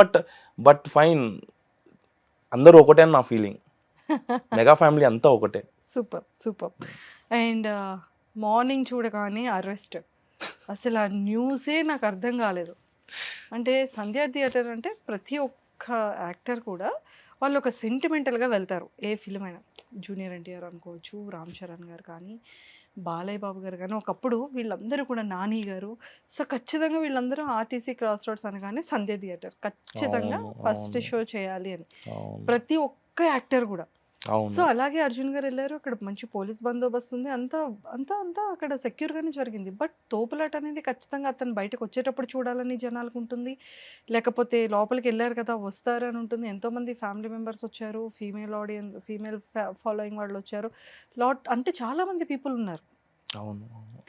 ఫైన్. అందరూ ఒకటే అని నా ఫీలింగ్. మెగా ఫ్యామిలీ అంతా ఒకటే. Super super. అండ్ మార్నింగ్ చూడగానే అరెస్ట్, అసలు ఆ న్యూసే నాకు అర్థం కాలేదు. అంటే సంధ్యా థియేటర్ అంటే ప్రతి ఒక్క యాక్టర్ కూడా వాళ్ళు ఒక సెంటిమెంటల్గా వెళ్తారు ఏ ఫిలిం అయినా. జూనియర్ ఎన్టీఆర్ అనుకోవచ్చు, రామ్ చరణ్ గారు కానీ, బాలయ్య బాబు గారు కానీ, ఒకప్పుడు వీళ్ళందరూ కూడా నాని గారు. సో ఖచ్చితంగా వీళ్ళందరూ ఆర్టీసీ క్రాస్ రోడ్స్ అనగానే సంధ్యా థియేటర్ ఖచ్చితంగా అవును. ఫస్ట్ అవును. షో చేయాలి అని అవును. ప్రతి ఒక్క యాక్టర్ కూడా. సో అవును. అలాగే అర్జున్ గారు వెళ్ళారు. అక్కడ మంచి పోలీస్ బందోబస్తు ఉంది. అంతా అంతా అంతా అక్కడ సెక్యూర్‌గానే జరిగింది. బట్ తోపులాట అనేది ఖచ్చితంగా అతను బయటకు వచ్చేటప్పుడు చూడాలని జనాలకు ఉంటుంది. లేకపోతే లోపలికి వెళ్లారు కదా వస్తారు అని ఉంటుంది. ఎంతోమంది ఫ్యామిలీ మెంబర్స్ వచ్చారు. ఫీమేల్ ఫాలోయింగ్ వాళ్ళు వచ్చారు. అంటే చాలా మంది పీపుల్ ఉన్నారు. అవును. అవును.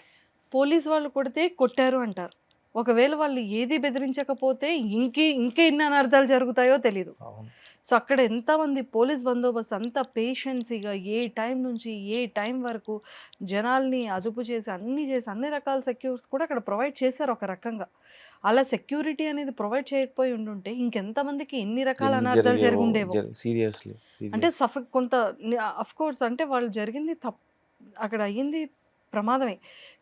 పోలీస్ వాళ్ళు కొడితే కొట్టారు అంటారు. ఒకవేళ వాళ్ళు ఏది బెదిరించకపోతే ఇంకా ఎన్ని అనర్థాలు జరుగుతాయో తెలీదు. అవును. సో అక్కడ ఎంతమంది పోలీస్ బందోబస్తు అంత పేషెన్సీగా ఏ టైం నుంచి ఏ టైం వరకు జనాల్ని అదుపు చేసి అన్ని చేసి అన్ని రకాల సెక్యూరిటీస్ కూడా అక్కడ ప్రొవైడ్ చేశారు ఒక రకంగా. అలా సెక్యూరిటీ అనేది ప్రొవైడ్ చేయకపోయి ఉండుంటే ఇంకెంతమందికి ఎన్ని రకాల ఎన్ని అనర్థాలు జరిగేవో జరుగుండేవో. సీరియస్‌లీ. అంటే కొంత కోర్స్ అంటే వాళ్ళు జరిగింది అక్కడ అయ్యింది ప్రమాదమే.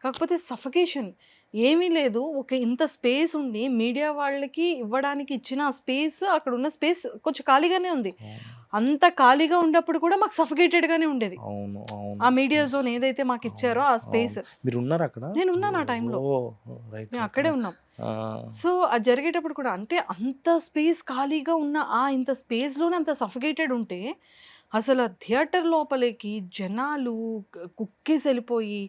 కాకపోతే సఫకేషన్ ఏమీ లేదు. ఒక ఇంత స్పేస్ ఉండి మీడియా వాళ్ళకి ఇవ్వడానికి ఇచ్చిన స్పేస్, అక్కడ ఉన్న స్పేస్ కొంచెం ఖాళీగానే ఉంది. అవును. అంత ఖాళీగా ఉన్నప్పుడు కూడా మాకు సఫకేటెడ్‌గానే ఉండేది. అవును. అవును. ఆ మీడియా జోన్ ఏదైతే మాకు ఇచ్చారో ఆ స్పేస్. అవును. మీరున్నారా అక్కడ? నేనున్నాను ఆ టైంలో. ఓహ్! రైట్. మేము రైట్. అక్కడే ఉన్నాం. ఆ! సో అది జరిగేటప్పుడు కూడా అంటే అంత స్పేస్ ఖాళీగా ఉన్న ఇంత స్పేస్‌లోనే అంత సఫకేటెడ్ ఉంటే అసలు థియేటర్ లోపలికి జనాలు కుక్కేసి వెళ్ళిపోయి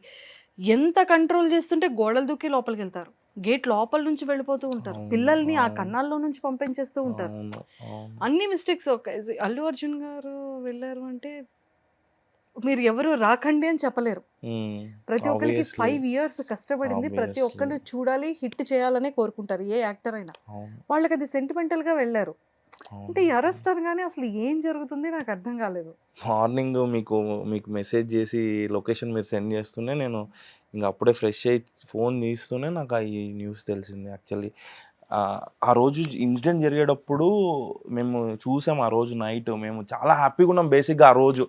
ఎంత కంట్రోల్ చేస్తుంటే గోడలు దూకి లోపలికి వెళ్తారు. గేట్ లోపల నుంచి వెళ్ళిపోతూ ఉంటారు. అవును, పిల్లల్ని ఆ అవును. కన్నాల్లో నుంచి పంపించేస్తూ ఉంటారు. అవును, అవును. అన్ని మిస్టేక్స్ అల్లు అర్జున్ గారు వెళ్ళారు అంటే మీరు ఎవరు రాకండి అని చెప్పలేరు. ప్రతి ఒక్కరికి ఆబ్వియస్లీ 5 ఇయర్స్ కష్టపడింది. ప్రతి ఆబ్వియస్లీ ఒక్కళ్ళు చూడాలి, హిట్ చేయాలనే కోరుకుంటారు ఏ యాక్టర్ అయినా. అవును, వాళ్ళకది సెంటిమెంటల్‌గా వెళ్లారు. అంటే ఈ అవును. అరెస్ట్ అనగానే అసలు ఏం జరుగుతుంది నాకు అర్థం కాలేదు. మార్నింగ్ మీకు మెసేజ్ చేసి లొకేషన్ మీరు సెండ్ చేస్తూనే నేను ఇంక అప్పుడే ఫ్రెష్ అయ్యి ఫోన్ తీస్తూనే నాకు ఈ న్యూస్ తెలిసింది యాక్చువల్లీ. ఆ రోజు ఇన్సిడెంట్ జరిగేటప్పుడు మేము చూసాం. ఆ రోజు నైట్ మేము చాలా హ్యాపీగా ఉన్నాం. బేసిక్గా ఆ రోజు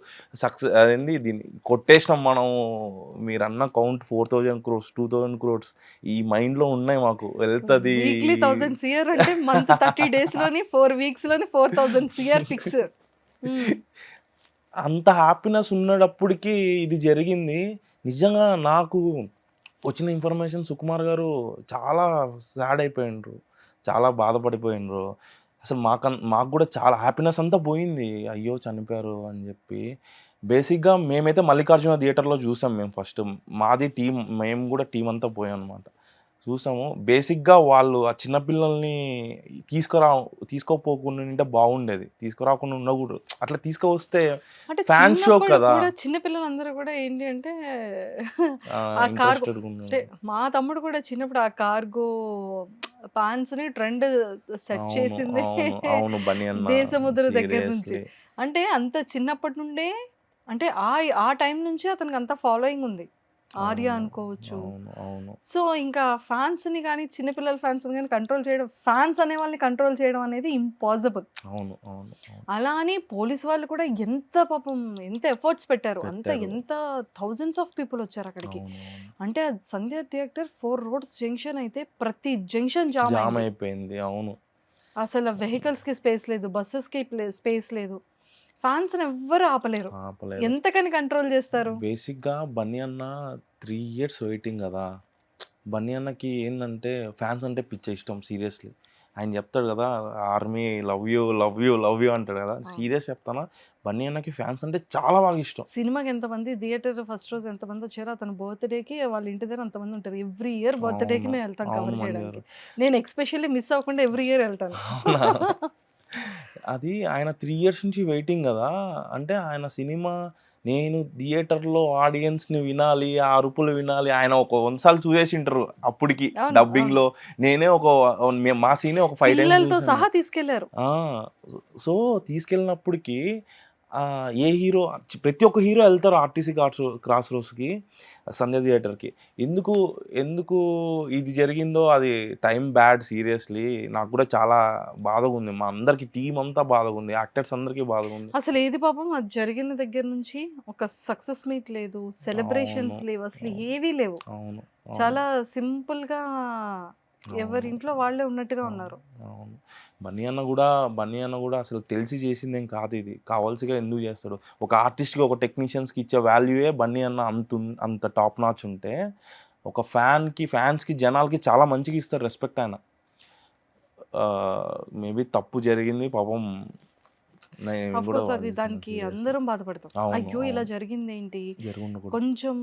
అదేంది దీన్ని కొట్టేసినాం మనం. మీరన్న కౌంట్ 4000 క్రోర్స్ 2000 క్రోర్స్ ఈ మైండ్లో ఉన్నాయి మాకు. వెళ్తుంది వీక్లీ 1000 సీఆర్ అంటే మంత్ 30 డేస్‌లోని 4 వీక్స్‌లోని 4000 సీఆర్ ఫిక్స్. అంత హ్యాపీనెస్ ఉన్నప్పటికీ ఇది జరిగింది. నిజంగా నాకు వచ్చిన ఇన్ఫర్మేషన్ సుకుమార్ గారు చాలా సాడ్ అయిపోయిండ్రు. చాలా బాధపడిపోయిండ్రు. అసలు మాకు కూడా చాలా హ్యాపీనెస్ అంతా పోయింది. అయ్యో! చనిపోయారు అని చెప్పి. బేసిక్‌గా మేమైతే మల్లికార్జున థియేటర్‌లో చూసాం మేము ఫస్ట్. మాది టీమ్ మేము కూడా టీమ్ అంతా పోయామన్నమాట. చూసాము. బేసిక్‌గా వాళ్ళు ఆ చిన్న పిల్లల్ని తీసుకోపోకుండా ఉంటే బాగుండేది. తీసుకురాకుండా ఉండకూడదు. అట్లా తీసుకొస్తే అంటే ఫ్యాన్ షో చిన్నప్పుడు కదా! కూడా చిన్న పిల్లలందరూ కూడా ఏంటి అంటే ఆ కార్గో ఇంట్రెస్టెడ్‌గా అంటే ఉన్నారు. మా తమ్ముడు కూడా చిన్నప్పుడు ఆ కార్గో పాంట్స్‌ని ట్రెండ్ సెట్ అవును, చేసింది అవును, అవును. బనియన్న దేశముద్ర దగ్గర నుంచి. సీరియస్‌లీ. అంటే అంత చిన్నప్పటి నుండే అంటే ఆ టైం నుంచే అతనికి అంత ఫాలోయింగ్ ఉంది. ఆర్య అవును, అనుకోవచ్చు. అవును, అవును, సో, ఇంకా ఫాన్స్‌ని గాని, చిన్న పిల్లల ఫాన్స్‌ని గాని కంట్రోల్ చేయడం ఫాన్స్ అనే వాళ్ళని కంట్రోల్ చేయడం అనేది ఇంపాసిబుల్. అవును, అవును, అవును. అలా అని పోలీస్ వాళ్ళు కూడా ఎంత పాపం ఎంత ఎఫర్ట్స్ పెట్టారు. పెట్టారు. ఎంత థౌసండ్స్ ఆఫ్ పీపుల్ వచ్చారక్కడికి. అవును, అవును. అంటే అది సంధ్య థియేటర్ 4 రోడ్స్ జంక్షన్ అయితే ప్రతి జంక్షన్ జామ్ జామ్ అయింది. అయిపోయింది. అవును. అసలు వెహికల్స్‌కి స్పేస్ లేదు. బసెస్‌కి స్పేస్ లేదు. ఫాన్స్‌ని ఎవ్వరు ఆపలేరు. ఆపలేరు. ఎంతకని కంట్రోల్ చేస్తారు? బేసిక్‌గా బన్నీ అన్న 3 ఇయర్స్ వెయిటింగ్ గదా! బన్నీ అన్నకి ఏందంటే ఫ్యాన్స్ అంటే పిచ్చ ఇష్టం సీరియస్‌లీ. ఆయన చెప్తాడు గదా! Army love you, love you, love you అంటాడు గదా! అవును. సీరియస్ చెప్తానా బన్నీ అన్నకి ఫ్యాన్స్ అంటే చాలా బాగా ఇష్టం. సినిమాకి ఎంతమంది థియేటర్ ఫస్ట్ రోజు ఎంతమంది వచ్చారో అతని బర్త్‌డేకి వాళ్ళ ఇంటి దగ్గర అంతమంది ఉంటారు. ఎవ్రీ ఇయర్ బర్త్‌డేకి అవును, మేము వెళ్తాం అవును కవర్ మంజు చేయడానికి. గారు. నేను ఎస్పెషల్లీ మిస్ అవ్వకుండా ఎవ్రీ ఇయర్ వెళ్తాను. అవునా? అది ఆయన 3 ఇయర్స్ నుంచి వెయిటింగ్ గదా! అంటే ఆయన సినిమా నేను థియేటర్‌లో ఆడియన్స్‌ని వినాలి, ఆ అరుపులు వినాలి. ఆయన ఒక 100 సార్లు చూసేసింటారు అప్పటికి అవును. అవును. డబ్బింగ్‌లో. నేనే ఒక మా సీనే ఒక 5 టైమ్స్ పిల్లలతో చూసాను. సహా తీసుకెళ్లారు. ఆ! సో, తీసుకెళ్ళినప్పటికి ఏ హీరో ప్రతి ఒక్క హీరో ఎళ్తారు ఆర్టీసీ క్రాస్ రోడ్స్‌కి, సంధ్య థియేటర్‌కి. ఎందుకు, ఎందుకు ఇది జరిగిందో అది టైమ్ బ్యాడ్ సీరియస్‌లీ. నాకు కూడా చాలా బాధగుంది. మా అందరికి టీమ్ అంతా బాధగుంది. యాక్టర్స్ అందరికీ బాధగుంది. అసలు ఏది పాపం అది జరిగిన దగ్గర నుంచి ఒక సక్సెస్ మీట్ లేదు. అవును, సెలబ్రేషన్స్ లేవు. అసలు అవును, ఏవీ లేవు. అవును, అవును, చాలా సింపుల్‌గా అవును, ఎవరింట్లో వాళ్ళే ఉన్నట్టుగా అవును, ఉన్నారు. అవును. బన్నీ అన్న గూడా అసలు తెలిసి చేసిందేం కాదు ఇది. కావాల్సిగా ఎందుకు చేస్తాడు? ఒక ఆర్టిస్ట్‌కి, ఒక టెక్నీషియన్స్‌కి ఇచ్చే వాల్యూయే బన్నీ అన్న అంత టాప్ నాచ్ ఉంటే, ఒక ఫ్యాన్స్‌కి, జనాలకి చాలా మంచిగా ఇస్తాడు రెస్పెక్ట్ ఆయన. మేబీ తప్పు జరిగింది పాపం. నేను గూడా ఆఫ్‌కోర్స్ అది బాధేస్తున్నా దానికి సీరియస్‌లీ. అందరం బాధపడతాం. అవును, అయ్యో! ఇలా అవును. జరిగిందేంటి? జరుగుండకూడదు. కొంచెం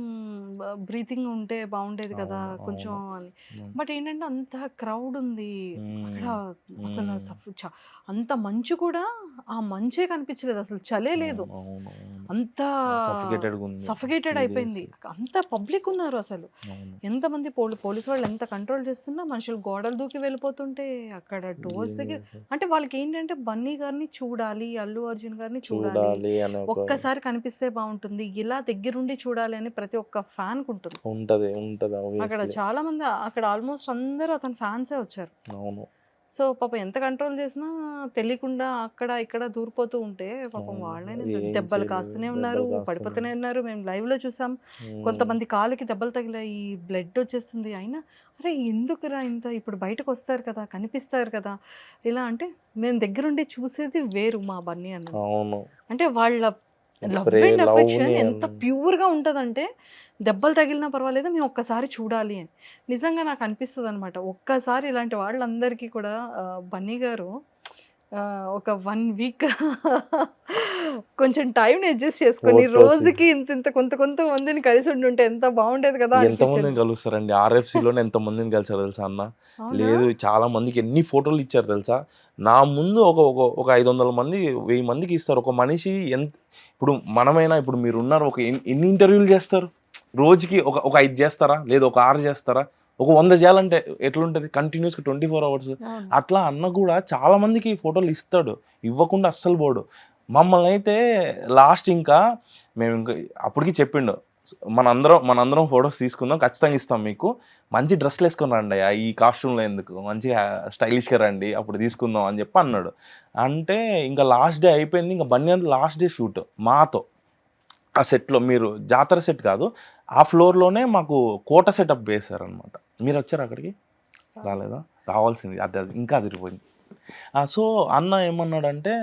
బ్రీతింగ్ ఉంటే బావుండేది కదా! అవును, కొంచెం అవును, అని. అవును. బట్ ఏంటంటే అంత క్రౌడ్ ఉంది. అక్కడ హ్మ్. అసలు హ్మ్. అంత మంచు కూడా ఆ మంచే కనిపించలేదు. అసలు చలే లేదు. అవును, అవును, అవును. అంత సఫికేటెడ్‌గుంది. సఫకేటెడ్ అయిపోయింది. సీరియస్‌లీ. అంత పబ్లిక్ ఉన్నారు అసలు. అవును. ఎంతమంది పోలీస్ వాళ్ళు ఎంత కంట్రోల్ చేస్తున్నా మనుషులు గోడలు దూకి వెళ్ళిపోతుంటే అక్కడ డోర్స్ ఏం దగ్గర చేసాం అంటే వాళ్ళకేంటంటే బన్నీ గారిని చూడాలి, అల్లు అర్జున్ గారిని చూడాలి. చూడాలి అనే ఒక ఒక్కసారి కనిపిస్తే బావుంటుంది. ఇలా దగ్గరుండి చూడాలి అని ప్రతి ఒక్క ఫ్యాన్‌కుంటుంది. ఉంటది అక్కడ ఆబ్వియస్‌లీ. చాలామంది అక్కడ ఆల్మోస్ట్ అందరూ అతని ఫ్యాన్సే వచ్చారు. అవును, సో, పాపం ఎంత కంట్రోల్ చేసినా తెలియకుండా అక్కడ, ఇక్కడ దూరిపోతూ ఉంటే పాపం అవును. వాళ్ళైనా ఏం దెబ్బలు చేయలేదు. కాస్తూనే ఉన్నారు. దెబ్బలు కాస్తున్నాయి. పడిపోతూనే ఉన్నారు. మేము లైవ్‌లో చూసాం. హ్మ్. కొంతమంది కాళ్ళకి దెబ్బలు తగిలాయి. బ్లడ్ వచ్చేస్తుంది. అయినా అరే! ఎందుకురా ఇంత ఇప్పుడు బయటకొస్తారు కదా! కనిపిస్తారు కదా! ఇలా అంటే మేము దగ్గరుండి చూసేది వేరు మా బన్నీ అన్నని. అవును. అంటే వాళ్ళ లవ్ అండ్ అఫెక్షన్ లవ్‌ని ఎంత ప్యూర్‌గా ఉంటదంటే దెబ్బలు తగిలినా పర్వాలేదు మేము ఒక్కసారి చూడాలి అని. నిజంగా నాకు అనిపిస్తదనమాట. ఒక్కసారి ఇలాంటి వాళ్ళందరికీ కూడా బన్నీ గారు ఒక 1 వీక్ కొంచెం టైంని అడ్జస్ట్ చేసుకొని Photos. రోజుకి ఇంత కొంత మందిని కలిసి ఉండుంటే ఎంత బాగుండేది కదా ఎంతమందిని అనిపించింది. కలుస్తారండి? ఆర్ఎఫ్‌సిలోనే ఎంతమందిని కలిసారో తెలుసా అన్న? అవునా? లేదు చాలా మందికి ఎన్ని ఫోటోలు ఇచ్చారు తెలుసా? నా ముందు ఒక 500 మంది, 1000 మందికి ఇస్తారు. ఒక మనిషి ఇప్పుడు మనమైనా ఇప్పుడు మీరున్నారు ఒక ఎన్ని ఇంటర్వ్యూలు చేస్తారు? రోజుకి ఒక 5 చేస్తారా? లేదా ఒక 6 చేస్తారా? ఒక 100 చేయాలంటే ఎట్లుంటది? కంటిన్యూయస్‌గా 24 అవర్స్. అవును. అట్లా అన్న కూడా చాలా మందికి ఫోటోలు ఇస్తాడు. ఇవ్వకుండా అస్సలు పోడు. మమ్మల్నైతే లాస్ట్ ఇంకా మేము ఇంకా అప్పటికి చెప్పిండు. మనందరం ఫోటోస్ తీసుకుందాం. ఖచ్చితంగా ఇస్తాం మీకు. మంచి డ్రెస్‌లేసుకొని రండయ్య. ఈ కాస్ట్యూమ్‌లో ఎందుకు? మంచిగా స్టైలిష్‌గా రండి. అప్పుడు తీసుకుందాం అని చెప్పి అన్నాడు. అంటే ఇంకా లాస్ట్ డే అయిపోయింది. ఇంక బన్నియాన్ లాస్ట్ డే షూట్ మాతో. ఆ సెట్‌లో మీరు జాతర సెట్ కాదు. ఆ ఫ్లోర్‌లోనే మాకు కోట సెటప్ వేశారనమాట. మీరొచ్చారా అక్కడికి? రాలేదా? రావాల్సింది. అది ఇంకా అదిరిపోయింది. సో, అన్న ఏమన్నాడంటే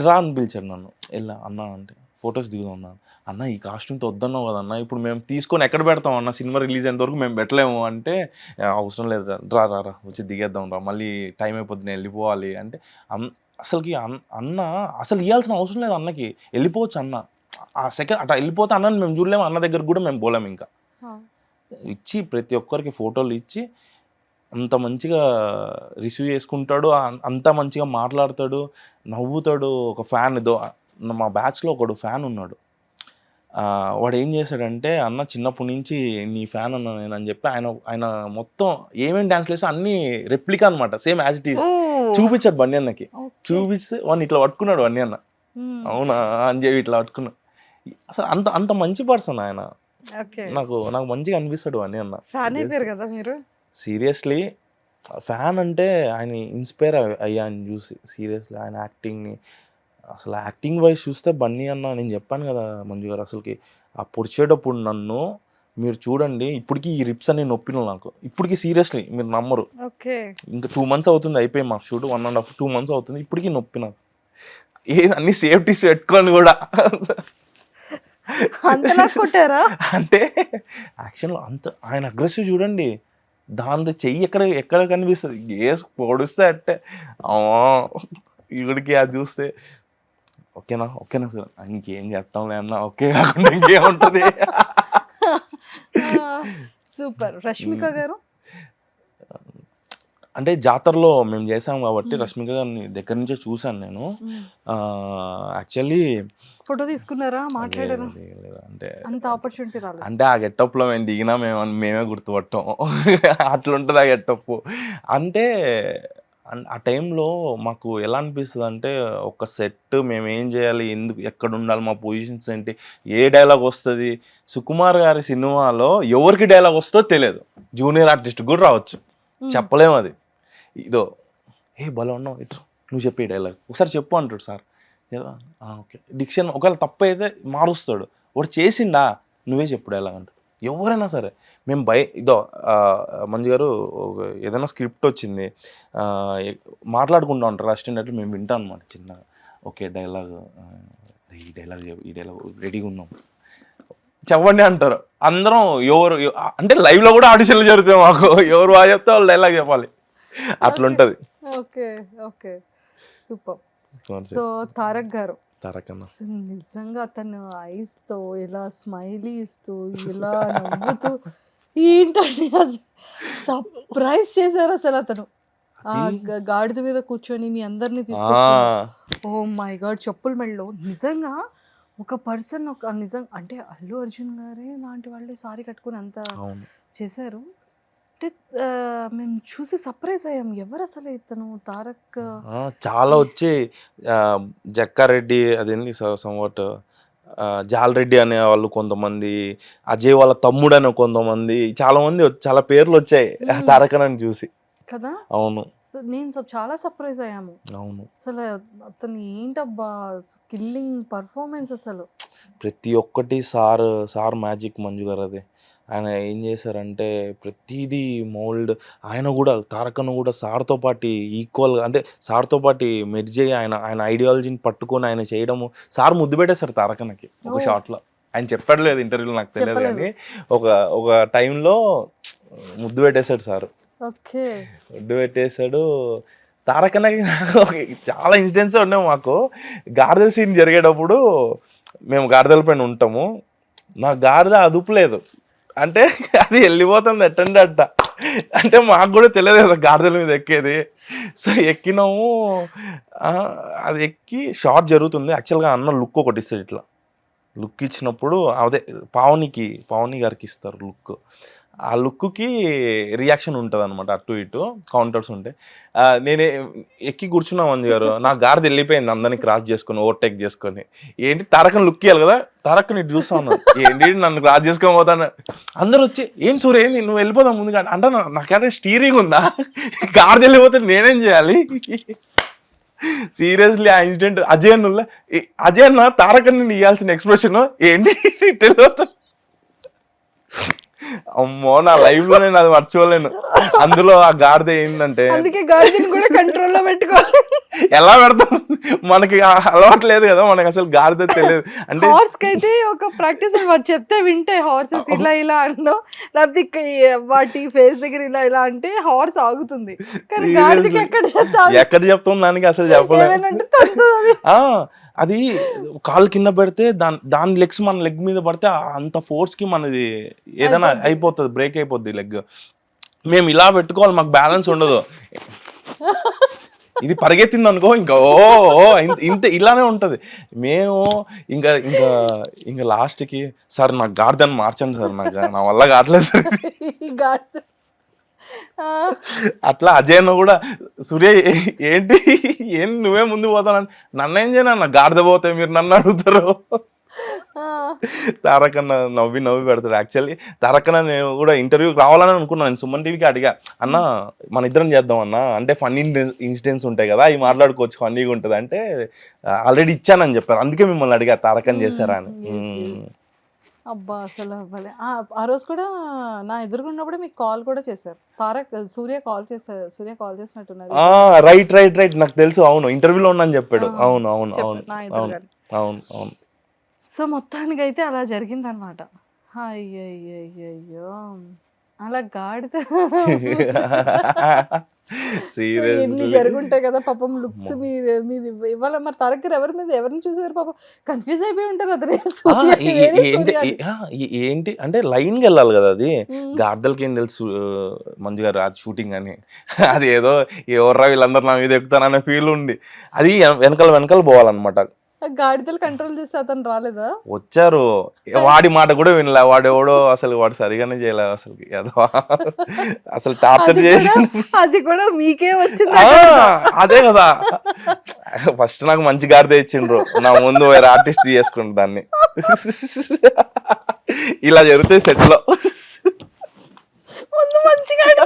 రా అని పిలిచాడు నన్ను. ఎళ్ళా అన్న అంటే ఫోటోస్ దిగుదాం అన్నా. అన్న ఈ కాస్ట్యూమ్‌తో వద్దన్నావు కదన్నా! ఇప్పుడు మేము తీసుకొని ఎక్కడ పెడతాం అన్న సినిమా రిలీజ్ అయ్యేంత వరకు మేము పెట్టలేము అంటే, అవసరం లేదు రా వచ్చి దిగేద్దాం రా మళ్ళీ టైం అయిపోద్ది నేను వెళ్ళిపోవాలి అంటే, అసలకి అన్న అసలు ఇయ్యాల్సిన అవసరం లేదు అన్నకి. వెళ్ళిపోవచ్చు అన్న. ఆ సెకండ్ అట్లా వెళ్ళిపోతే అన్నని మేము చూడలేము. అన్న దగ్గరికి కూడా మేము పోలేము ఇంకా. ఆ! ఇచ్చి ప్రతి ఒక్కరికి ఫోటోలు ఇచ్చి అంత మంచిగా రిసీవ్ చేసుకుంటాడు. అంత మంచిగా మాట్లాడతాడు, నవ్వుతాడు. ఒక మా బ్యాచ్‌లో ఒకడు ఫ్యాన్ ఉన్నాడు. వాడేం చేశాడంటే, "అన్న చిన్నప్పటి నుంచి నీ ఫ్యాన్ అన్న నేను" అని చెప్పి ఆయన ఆయన మొత్తం ఏమేమి డాన్స్‌లు వేసాడో అన్నీ రెప్లికా అనమాట. Same as it is. Oh! చూపించాడు బన్నీ అన్నకి. ఓకే. చూపిస్తే వాడిని ఇట్లా పట్టుకున్నాడు బన్నీ అన్న. హ్మ్. అవునా అని చెప్పి ఇట్లా పట్టుకున్నా. అసలు అంత అంత మంచి పర్సన్ ఆయన. ఓకే. నాకు నాకు మంచిగా అనిపిస్తాడు బన్నీ అన్న. ఫ్యాన్ అయిపోయారు కదా మీరు? సీరియస్‌లీ ఫ్యాన్ అంటే ఆయన ఇన్‌స్పైర్ అయ్యాను చూసి. సీరియస్‌లీ ఆయన యాక్టింగ్‌ని అసలు యాక్టింగ్ వైస్ చూస్తే బన్నీ అన్న నేను చెప్పాను కదా మంజు గారు అసలుకి ఆ పొడిచేటప్పుడు నన్ను మీరు చూడండి ఇప్పటికి ఈ రిప్స్ అన్ని నొప్పినాయి నాకు. ఇప్పటికి సీరియస్‌లీ మీరు నమ్మరు. ఓకే. ఇంకా 2 మంత్స్ అవుతుంది అయిపోయి మాకు షూట్ 1 ½ 2 మంత్స్ అవుతుంది. ఇప్పటికి నొప్పి నాకు. అన్ని సేఫ్టీస్ పెట్టుకొని కూడా అంతలా కొట్టారా? అంటే యాక్షన్‌లో ఆయన అగ్రెసివ్ చూడండి. దాంతో చెయ్యి ఎక్కడ కనిపిస్తది. పొడుస్తే అట్టే. ఈవిడికి అది చూస్తే ఓకేనా సార్. ఇంకేం చేస్తాంలే అన్న. ఓకే కాకుండా ఇంకేముంటది. సూపర్. రష్మిక హ్మ్. గారు? అంటే జాతరలో మేము చేసాం కాబట్టి హ్మ్. రష్మిక గారిని దగ్గర నుంచే చూసాను నేను. హ్మ్. యాక్చువల్లీ ఫోటో తీసుకున్నారా? లేదు మాట్లాడారా? లేదు. అంటే అంత ఆపర్చునిటీ రాలేదు. అంటే ఆ గెటప్‌లో మేము దిగినా మేమే గుర్తుపట్టాం. అట్లుంటది ఆ గెటప్పు. అంటే ఆ టైంలో మాకు ఎలా అనిపిస్తదంటే ఒక సెట్ మేమేం చేయాలి? ఎందుకు ఎక్కడుండాలి? మా పొజిషన్స్ ఏంటి? ఏ డైలాగ్ వస్తది? సుకుమార్ గారి సినిమాలో ఎవరికి డైలాగ్ వస్తదో తెలియదు. జూనియర్ ఆర్టిస్ట్ కూడా రావచ్చు. హ్మ్. చెప్పలేము అది. ఇదో భలే ఉన్నావు ఇట్రా నువ్వు చెప్పే డైలాగ్ ఒకసారి చెప్పు అంటాడు సార్. ఓకే. డిక్షన్ ఒకవేళ తప్పైతే మారుస్తాడు. వాడు చేసిండా నువ్వే చెప్పు డైలాగ్ అంటాడు. ఎవరైనా సరే మేము మంజు గారు ఏదైనా స్క్రిప్ట్ వచ్చింది. మాట్లాడుకుంటా ఉంటారు అసిస్టెంట్ మేము వింటాం అనమాట చిన్నగా. ఓకే డైలాగ్ ఈ డైలాగ్ రెడీగా ఉన్నాం. చెప్పండి అంటారు. అందరం అంటే లైవ్‌లో కూడా ఆడిషన్‌లు జరుగుతాయి మాకు. ఎవరు బాగా చెప్తే వాళ్ళు డైలాగ్ చెప్పాలి. అట్లుంటది. Okay. Okay. Super. So, Tarak గారు తారక్ అన్న. నిజంగా అతను ఐస్‌తో ఇలా స్మైలీ ఇస్తూ, ఇలా నవ్వుతూ ఏంటండి అది సర్ప్రైజ్ చేశారు అసలతను. ఆ అది గాడిద మీద కూర్చొని మీ అందరిని ఆ! తీసుకొస్తున్నారు. Oh my God! చెప్పుల మెడలో నిజంగా ఒక పర్సన్ అంటే అల్లు అర్జున్ గారే లాంటి వాళ్ళే సారీ కట్టుకొని అంత అవును. చేశారు. అంటే మేము చూసి సర్ప్రైజ్ అయ్యాం. ఎవరసలు ఇతను తారక్? చాలా వచ్చాయి. జక్కారెడ్డి అదేంది సంవాట్ జాలరెడ్డి అనేవాళ్ళు కొంతమంది, అజయ్ వాళ్ళ తమ్ముడని కొంతమంది, చాలా పేర్లొచ్చాయి హ్మ్. తారక్ అన్నని చూసి. కదా! అవును. సో, నేను చాలా సర్ప్రైజ్ అయ్యాము. అవును. అసలు అతను ఏంటబ్బా! కిల్లింగ్ పెర్ఫార్మన్స్ అసలు. ప్రతి ఒక్కటి సార్ మ్యాజిక్ మంజు గారు అది. ఆయన ఏం చేశారంటే ప్రతీదీ ఆయన గూడా తారక్ అన్న గూడా సార్‌తో పాటి ఈక్వల్‌గా అంటే సార్‌తో పాటి మెర్జ్ అయ్యి ఆయన ఐడియాలజీని పట్టుకొని ఆయన చేయడము. సార్ ముద్దు పెట్టేసారు తారక్ అన్నకి ఒక ఓహ్! షాట్‌లో. ఆయన చెప్పాడో లేదో ఇంటర్వ్యూలో నాకు తెలియదు చెప్పలేదు. గానీ ఒక ఒక టైంలో ముద్దు పెట్టేసాడు సారు. ఓకే. ముద్దు పెట్టేసాడు. తారక్ అన్నకి చాలా ఇన్సిడెంట్స్ ఉన్నాయి మాకు. గాడిద సీన్ జరిగేటప్పుడు మేము గాడిదల పైన ఉంటాము. నా గాడిద అదుపు లేదు, అంటే అది వెళ్ళిపోతుంది ఎట్టండి అట్ట. అంటే మాకు కూడా తెలియదు కదా గాడిదల మీద ఎక్కేది. సో ఎక్కినాము, అది ఎక్కి షార్ట్ జరుగుతుంది. యాక్చువల్గా అన్న లుక్ ఒకటి ఇస్తుంది, ఇట్లా లుక్ ఇచ్చినప్పుడు అదే పావని గారికి ఇస్తారు లుక్. ఆ లుక్కి రియాక్షన్ ఉంటుంది అనమాట, అటు ఇటు కౌంటర్స్ ఉంటాయి. నేనే ఎక్కి కూర్చున్నా మంజు గారు, నా గాడిద వెళ్ళిపోయింది అందరినీ క్రాస్ చేసుకొని ఓవర్టేక్ చేసుకొని. ఏంటి తారకని లుక్ ఇవ్వాలి కదా, తారక్ని ఇటు చూస్తా ఉన్నాను, ఏంటి నన్ను క్రాస్ చేసుకొని పోతాను. అందరూ వచ్చి ఏం సూర్య ఏంది నువ్వు వెళ్ళిపోతావు ముందుగా అంటే, నాకేమైనా స్టీరింగ్ ఉందా, గాడిద వెళ్ళిపోతే నేనేం చేయాలి. సీరియస్లీ ఆ ఇన్సిడెంట్ అజయ్ అన్న తారకని ఇవ్వాల్సిన ఎక్స్ప్రెషన్ ఏంటి తెలియదు. అమ్మో నా లైఫ్ లో నేను అది మర్చిపోలేను. అందులో ఆ గాడిద ఏంటంటే, అందుకే గాడిదని కూడా కంట్రోల్లో పెట్టుకోవాలి. ఎలా పెడతాం, మనకి అలవాటు లేదు కదా, మనకి అసలు గాడిద తెలియదు. అంటే హార్స్ కి అయితే ఒక ప్రాక్టీస్ చెప్తే వింటే హార్సెస్ ఇలా ఇలా అన్నో, లేకపోతే ఇక్కడ వాటి ఫేస్ దగ్గర ఇలా ఇలా అంటే హార్స్ ఆగుతుంది. కానీ గాడిదకి ఎక్కడ చెప్తాం దానికి అసలు చెప్పలేదు. అది కాలు కింద పెడితే దాని లెగ్స్ మన లెగ్ మీద పడితే అంత ఫోర్స్ కి మనది ఏదైనా అయిపోతుంది, బ్రేక్ అయిపోద్ది లెగ్. మేము ఇలా పెట్టుకోవాలి, మాకు బ్యాలెన్స్ ఉండదు. ఇది పరిగెత్తింది అనుకో ఇంకా ఇంత ఇలానే ఉంటది. మేము ఇంకా ఇంకా ఇంకా లాస్ట్కి సార్ నాకు గాడిదని మార్చండి సార్, నా వల్ల కావట్లేదు సార్. అట్లా అజయ్ అన్న కూడా సూర్య ఏంటి నువ్వే ముందు పోతానని, నన్ను ఏం చేయను, నా గాడిద పోతే మీరు నన్ను అడుగుతారు. తారక్ అన్న నవ్వి పెడతాడు. యాక్చువల్లీ తారక్ అన్న నేను కూడా ఇంటర్వ్యూకి రావాలని అనుకున్నాను. నేను సుమన్ టీవీకి అడిగా, అన్న మన ఇద్దరం చేద్దాం అన్న, అంటే ఫన్నీ ఇన్సిడెంట్స్ ఉంటాయి కదా అవి మాట్లాడుకోవచ్చు, ఫన్నీగా ఉంటుంది అంటే ఆల్రెడీ ఇచ్చానని చెప్పారు. అందుకే మిమ్మల్ని అడిగా తారక్ అని చేశారా అని. అబ్బా అసలు అవ్వలే. ఆ రోజు కూడా నా ఎదురుగున్నప్పుడే మీకు కాల్ కూడా చేశారు సూర్య కాల్ చేసినట్టున్నారు. రైట్ నాకు తెలుసు, అవును ఇంటర్వ్యూలో ఉన్నాను చెప్పాడు. అవును. సో మొత్తానికి అయితే అలా జరిగిందనమాట. అయ్యయ్యో అలా గాడిద ఎన్ని జరుగుంటాయి కదా పాపం. లుక్స్ మీది ఇవాళ మరి తారక్ గారు ఎవరిని చూసారు పాపం, కన్ఫ్యూజ్ అయిపోయి ఉంటారు. అతను ఏంటి అంటే లైన్కి వెళ్ళాలి కదా, అది గాడిదలకి ఏం తెలుసు మంజు గారు అది షూటింగ్ అని. అది ఏదో ఎవర్రా వీళ్ళందరూ నా మీద ఎక్కుతాననే ఫీల్ ఉంది. అది వెనకాల పోవాలన్నమాట. గాడిదలు కంట్రోల్ చేస్తే అతను రాలేదా? వచ్చారు, వాడి మాట కూడా వినలే. వాడు సరిగానే చేయలేదు అసలు టార్చర్ చేసి. అది కూడా మీకే వచ్చింది. అదే కదా, ఫస్ట్ నాకు మంచి గాడిద ఇచ్చిండ్రు, నా ముందు వేరే ఆర్టిస్ట్ చేసుకుంటు దాన్ని. ఇలా జరుగుతాయి సెట్ లో. ముందు మంచి గాడిద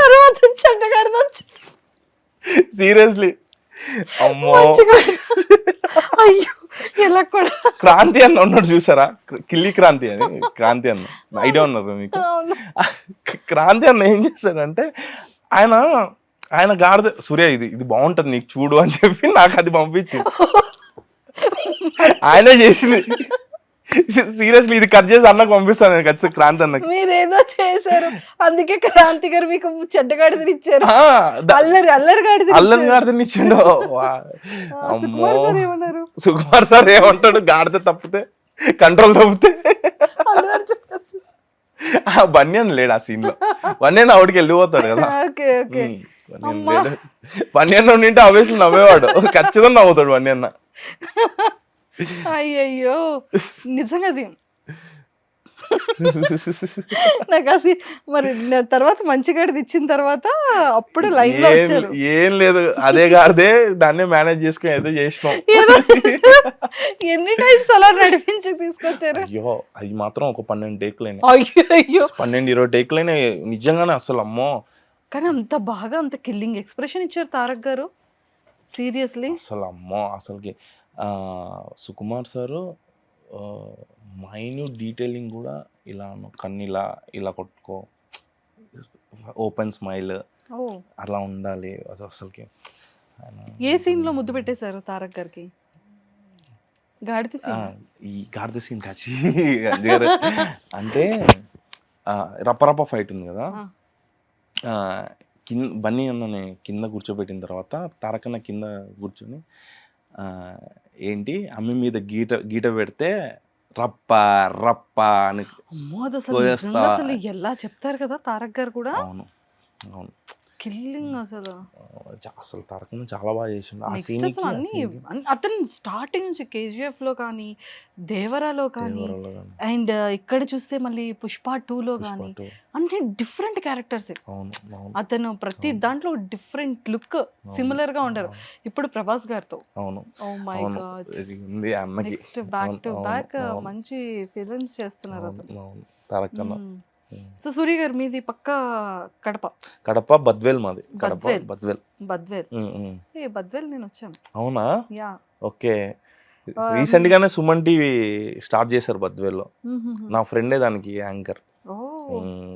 తర్వాత చెడ్డ గాడిద వచ్చి. సీరియస్లీ అమ్మో. అయ్యో ఎలా కూడా. క్రాంతి అన్న ఉన్నాడు చూసారా, కిల్లి క్రాంతి అన్న ఐడియా ఉన్నారు మీకు? క్రాంతి అన్న ఏం చేశాడంటే, ఆయన గాడిద సూర్య ఇది బాగుంటది నీకు చూడు అని చెప్పి నాకు అది పంపించింది. ఆయనే చేసింది. సీరియస్లీ ఇది కట్ చేసి అన్నకు పంపిస్తాను నేను ఖచ్చితంగా. క్రాంతి అన్నకి మీరేదో చేశారు, అందుకే క్రాంతి గారు మీకు చెడ్డ గాడిదని ఇచ్చారు. అల్లరి గాడిదని ఇచ్చిండు. సుకుమార్ సార్ ఏమంటాడు, గాడిద తప్పితే కంట్రోల్ తప్పితే. బన్యన్ లేడు ఆ సీన్ లో, బన్యన్ ఆవిడకి వెళ్ళిపోతాడు కదా. బన్యన్ ఉంటే ఆబ్వియస్లీ నవ్వేవాడు, ఖచ్చితంగా నవ్వుతాడు బన్యన్న. అయ్యయ్యో నిజంగా అది నాకు అసలు. మరి తర్వాత మంచి గాడిద ఇచ్చిన తర్వాత అప్పుడు లైన్ లో వచ్చారు. ఏం లేదు, అదే గాడిదే దాన్నే మేనేజ్ చేసుకుని ఏదో చేసినాం. ఎన్ని టైమ్స్ అలా నడిపించి తీసుకొచ్చారు. అయ్యో అది మాత్రం ఒక 12 టేకులైనా, అయ్యో 12-20 టేకులైనా నిజంగానే. అసలు అమ్మో, కానీ అంత బాగా అంత కిల్లింగ్ ఎక్స్ప్రెషన్ ఇచ్చారు తారక్ గారు. సీరియస్లీ అసలు అమ్మో. అసలుకి సుకుమార్ సారు మైన్యూట్ డీటెయిలింగ్ కూడా, ఇలా కన్ను ఇలా కొట్టుకో, ఓపెన్ స్మైల్ అలా ఉండాలి. అసలుకి ఏ సీన్ లో ముద్దు పెట్టేశారు తారక్ గారికి? గాడిద సీన్. ఈ గాడిద సీన్ కాచి అంటే రప్ప ఫైట్ ఉంది కదా, బన్నీ అన్నని కింద కూర్చోబెట్టిన తర్వాత తారకన్న కింద కూర్చొని ఏంటి అమ్మి మీద గీట పెడితే రప్ప రప్ప అని అమ్మో అది అసలు పోయేస్తా. నిజంగా అసలు ఎలా చెప్తారు కదా తారక్ గారు కూడా అవును అవును కిల్లింగ్ అసలు అసలు తారకన్న చాలా బాగా చేసిండు ఆ నెక్స్ట్ సీన్కి అసలు అన్ని అతను స్టార్టింగ్ నుంచి కేజీఎఫ్ లో కానీ దేవరాలో కానీ అండ్ ఇక్కడ చూస్తే మళ్ళీ పుష్ప 2లో కానీ అన్ని డిఫరెంట్ క్యారెక్టర్స్ అవును అవును అతను ప్రతి అవును. దాంట్లో డిఫరెంట్ లుక్ సిమిలర్ గా ఉంటారు ఇప్పుడు ప్రభాస్ గారితో అవును ఓ మై అవును గాడ్ ఇది ఉంది అన్నకి నెక్స్ట్ బ్యాక్ టు అవును, బ్యాక్ అవును. మంచి ఫిలిమ్స్ చేస్తున్నారు అవును, అతను అవును. తారకన్న సో సూర్య గారు మీది పక్కా కడప కడప బద్వేల్ మాది కడప బద్వేల్. బద్వేల్ బద్వేల్ ఉమ్. ఏ బద్వేల్ నేను వచ్చాను అవునా యా ఓకే రీసెంట్ గానే సుమన్ టీవీ స్టార్ట్ చేశారు బద్వేల్లో నా ఫ్రెండే దానికి యాంకర్ ఓ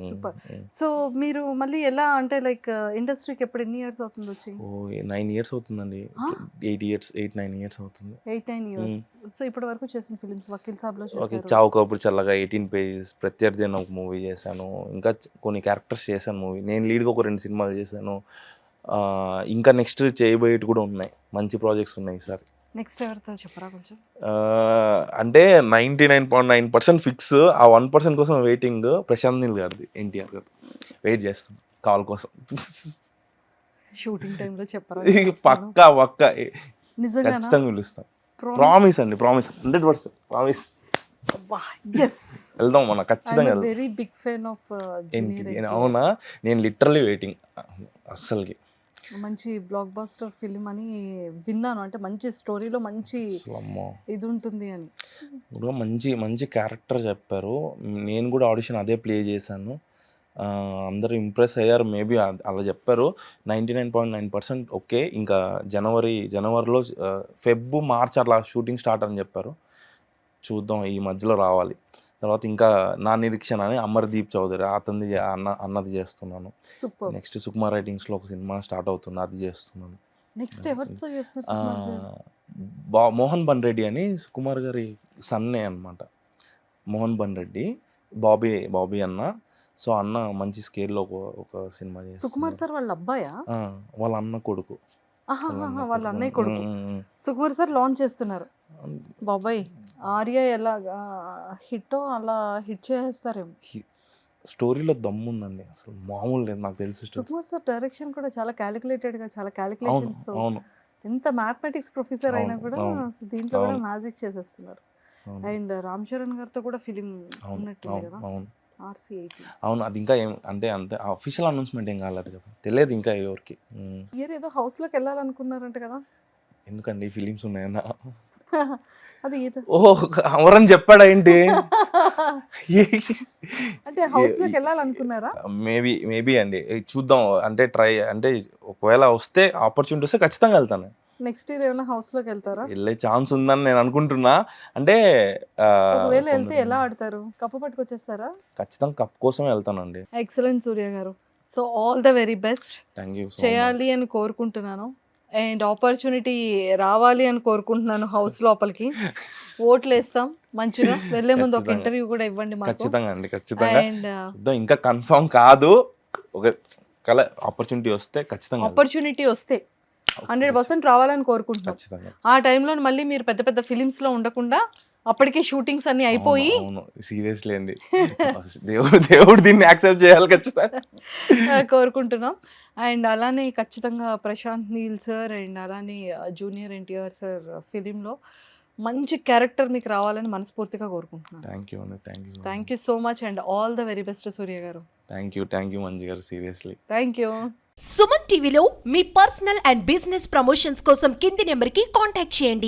సూపర్ సో మీరు మళ్ళీ ఎలా అంటే లైక్ ఇండస్ట్రీకి ఎప్పుడు ఎన్ని ఇయర్స్ అవుతుంది వచ్చి ఓ 9 ఇయర్స్ అవుతుందండి Huh? 8-9 ఇయర్స్ అవుతుంది 8-9 ఇయర్స్ సో ఇప్పటి వరకు చేసిన ఫిలిమ్స్ వకీల్ సాబ్ లో ఓకే చేశారు చావు కబుర్ చల్లగా 18 పేజెస్ ప్రత్యర్థి అని ఒక మూవీ చేశాను ఇంకా కొన్ని క్యారెక్టర్స్ చేశాను మూవీ నేను లీడ్గా ఒక 2 సినిమాలు చేశాను ఇంకా నెక్స్ట్ చేయబోయేటి కూడా ఉన్నాయి మంచి ప్రాజెక్ట్స్ ఉన్నాయి ఈసారి నెక్స్ట్ ఎవరితో చెప్పరా కొంచెం అంటే 99.9% ఫిక్స్ ఆ 1% కోసం వెయిటింగ్ ప్రశాంత్ నీల్ గారిది ఎన్టీఆర్ గారు వెయిట్ చేస్తాం కాల్ కోసం షూటింగ్ టైంలో చెప్పరా పక్క నిజంగా ఖచ్చితంగా పిలుస్తాం ప్రామిస్ అండి ప్రామిస్ 100% ప్రామిస్ ఎస్ వెళ్దాం మన ఖచ్చితంగా వెళ్దాం very big fan of junior అవునా నేను లిటరల్లీ వెయిటింగ్ అస్సలకి మంచి బ్లాక్ బాస్టర్ ఫిలిం అని విన్నాను అంటే మంచి స్టోరీలో మంచి అసలు అమ్మో ఇది ఉంటుంది అని ఇప్పుడు మంచి మంచి క్యారెక్టర్ చెప్పారు నేను కూడా ఆడిషన్ అదే ప్లే చేశాను అందరూ ఇంప్రెస్ అయ్యారు మేబీ అలా చెప్పారు 99.9% ఓకే ఇంకా జనవరిలో మార్చ్ అట్లా షూటింగ్ స్టార్ట్ అని చెప్పారు చూద్దాం ఈ మధ్యలో రావాలి తర్వాత ఇంకా నా నిరీక్షణ అని అమర్దీప్ చౌదరి అతనిది అన్నది చేస్తున్నాను సూపర్ నెక్స్ట్ సుకుమార్ రైటింగ్స్లో ఒక సినిమా స్టార్ట్ అవుతుంది అది చేస్తున్నాను నెక్స్ట్ ఎవరితో చేస్తున్నారు సుకుమార్ సార్ మోహన్ బన్రెడ్డి అని సుకుమార్ గారి సన్నే అన్నమాట మోహన్ బన్రెడ్డి బాబీ అన్న సో అన్న మంచి స్కేల్లో ఒక సినిమా చేసి సుకుమార్ సార్ వాళ్ళ అబ్బాయా వాళ్ళ అన్న కొడుకు వాళ్ళ అన్నయ్య కొడుకు సుకుమార్ సార్ లాంచ్ చేస్తున్నారు బాబాయ్ ఆర్య ఎలా హిట్ అలా హిట్ చేస్తారేమో స్టోరీలో దమ్ము ఉందండి అసలు మామూలు లేదు నాకు తెలిసి సుకుమార్ సార్ డైరెక్షన్ కూడా చాలా క్యాలిక్యులేటెడ్ గా చాలా క్యాలిక్యులేషన్స్ తో అవును ఎంత మ్యాథమెటిక్స్ ప్రొఫెసర్ అయినా కూడా అవును, దీంట్లో కూడా అవును. మ్యాజిక్ చేసేస్తున్నారు అవును, అండ్ రామ్ చరణ్ గారితో కూడా ఫిలిం అవును, ఉన్నట్టుంది అవును, కదా అవును RC18 అవును అది ఇంకా ఏం అంటే అంతే అఫీషియల్ అనౌన్స్మెంట్ ఏం కాలేదు కదా తెలియదు ఇంకా ఎవరికి ఇయర్ ఏదో హౌస్ లోకి వెళ్ళాలనుకున్నారంట కదా ఎందుకండి ఫిలిమ్స్ ఉన్నాయన్నా అది ఏదో ఓ అమరని చెప్పాడా ఏంటి అంటే హౌస్ లోకి వెళ్ళాలనుకున్నారా మేబీ అండి చూద్దాం అంటే అంటే ఒకవేళ వస్తే ఆపర్చునిటీ వస్తే ఖచ్చితంగా వెళ్తాను నెక్స్ట్ ఇయర్ ఏమైనా హౌస్ లోకి వెళ్తారా వెళ్ళే ఛాన్స్ ఉందని నేను అనుకుంటున్నా అంటే ఒకవేళ వెళ్తే ఎలా ఆడతారు కప్పు పట్టుకొచ్చేస్తారా ఖచ్చితంగా కప్ కోసమే వెళ్తానండి ఎక్సలెంట్ సూర్య గారు so all the very best thank you చేయాలి అని కోరుకుంటున్నాను అండ్ ఆపర్చునిటీ రావాలి అని కోరుకుంటున్నాను హౌస్ లోపలికి ఓట్లు వేస్తాం మంచిగా వెళ్ళే ముందు ఒక ఖచ్చితంగా. ఇంటర్వ్యూ కూడా ఇవ్వండి మాకు ఖచ్చితంగా అండి ఖచ్చితంగా అండ్ చూద్దాం ఇంకా కన్ఫర్మ్ కాదు ఒక ఆపర్చునిటీ వస్తే ఖచ్చితంగా వెళ్తాం. ఆపర్చునిటీ వస్తే 100% రావాలని కోరుకుంటున్నాం ఖచ్చితంగా ఆ టైంలో మళ్ళీ మీరు పెద్ద పెద్ద ఫిలిమ్స్ లో ఉండకుండా అప్పటికే షూటింగ్స్ అన్ని అయిపోయి అవును సీరియస్లీ అండి దేవుడు దీన్ని యాక్సెప్ట్ చేయాలి ఖచ్చితంగా కోరుకుంటున్నాం అండ్ అలానే ఖచ్చితంగా ప్రశాంత్ నీల్ సార్ అండ్ అలానే జూనియర్ ఎన్టీఆర్ సార్ ఫిలింలో మంచి క్యారెక్టర్ మీకు రావాలని మనస్ఫూర్తిగా కోరుకుంటున్నాను థ్యాంక్ యూ అండి thank you so much and all the very best Surya గారు థ్యాంక్ యూ మంజు గారు సీరియస్లీ థ్యాంక్ యూ సుమన్ టీవీలో మీ పర్సనల్ అండ్ బిజినెస్ ప్రమోషన్స్ కోసం కింది నెంబర్కి కాంటాక్ట్ చేయండి.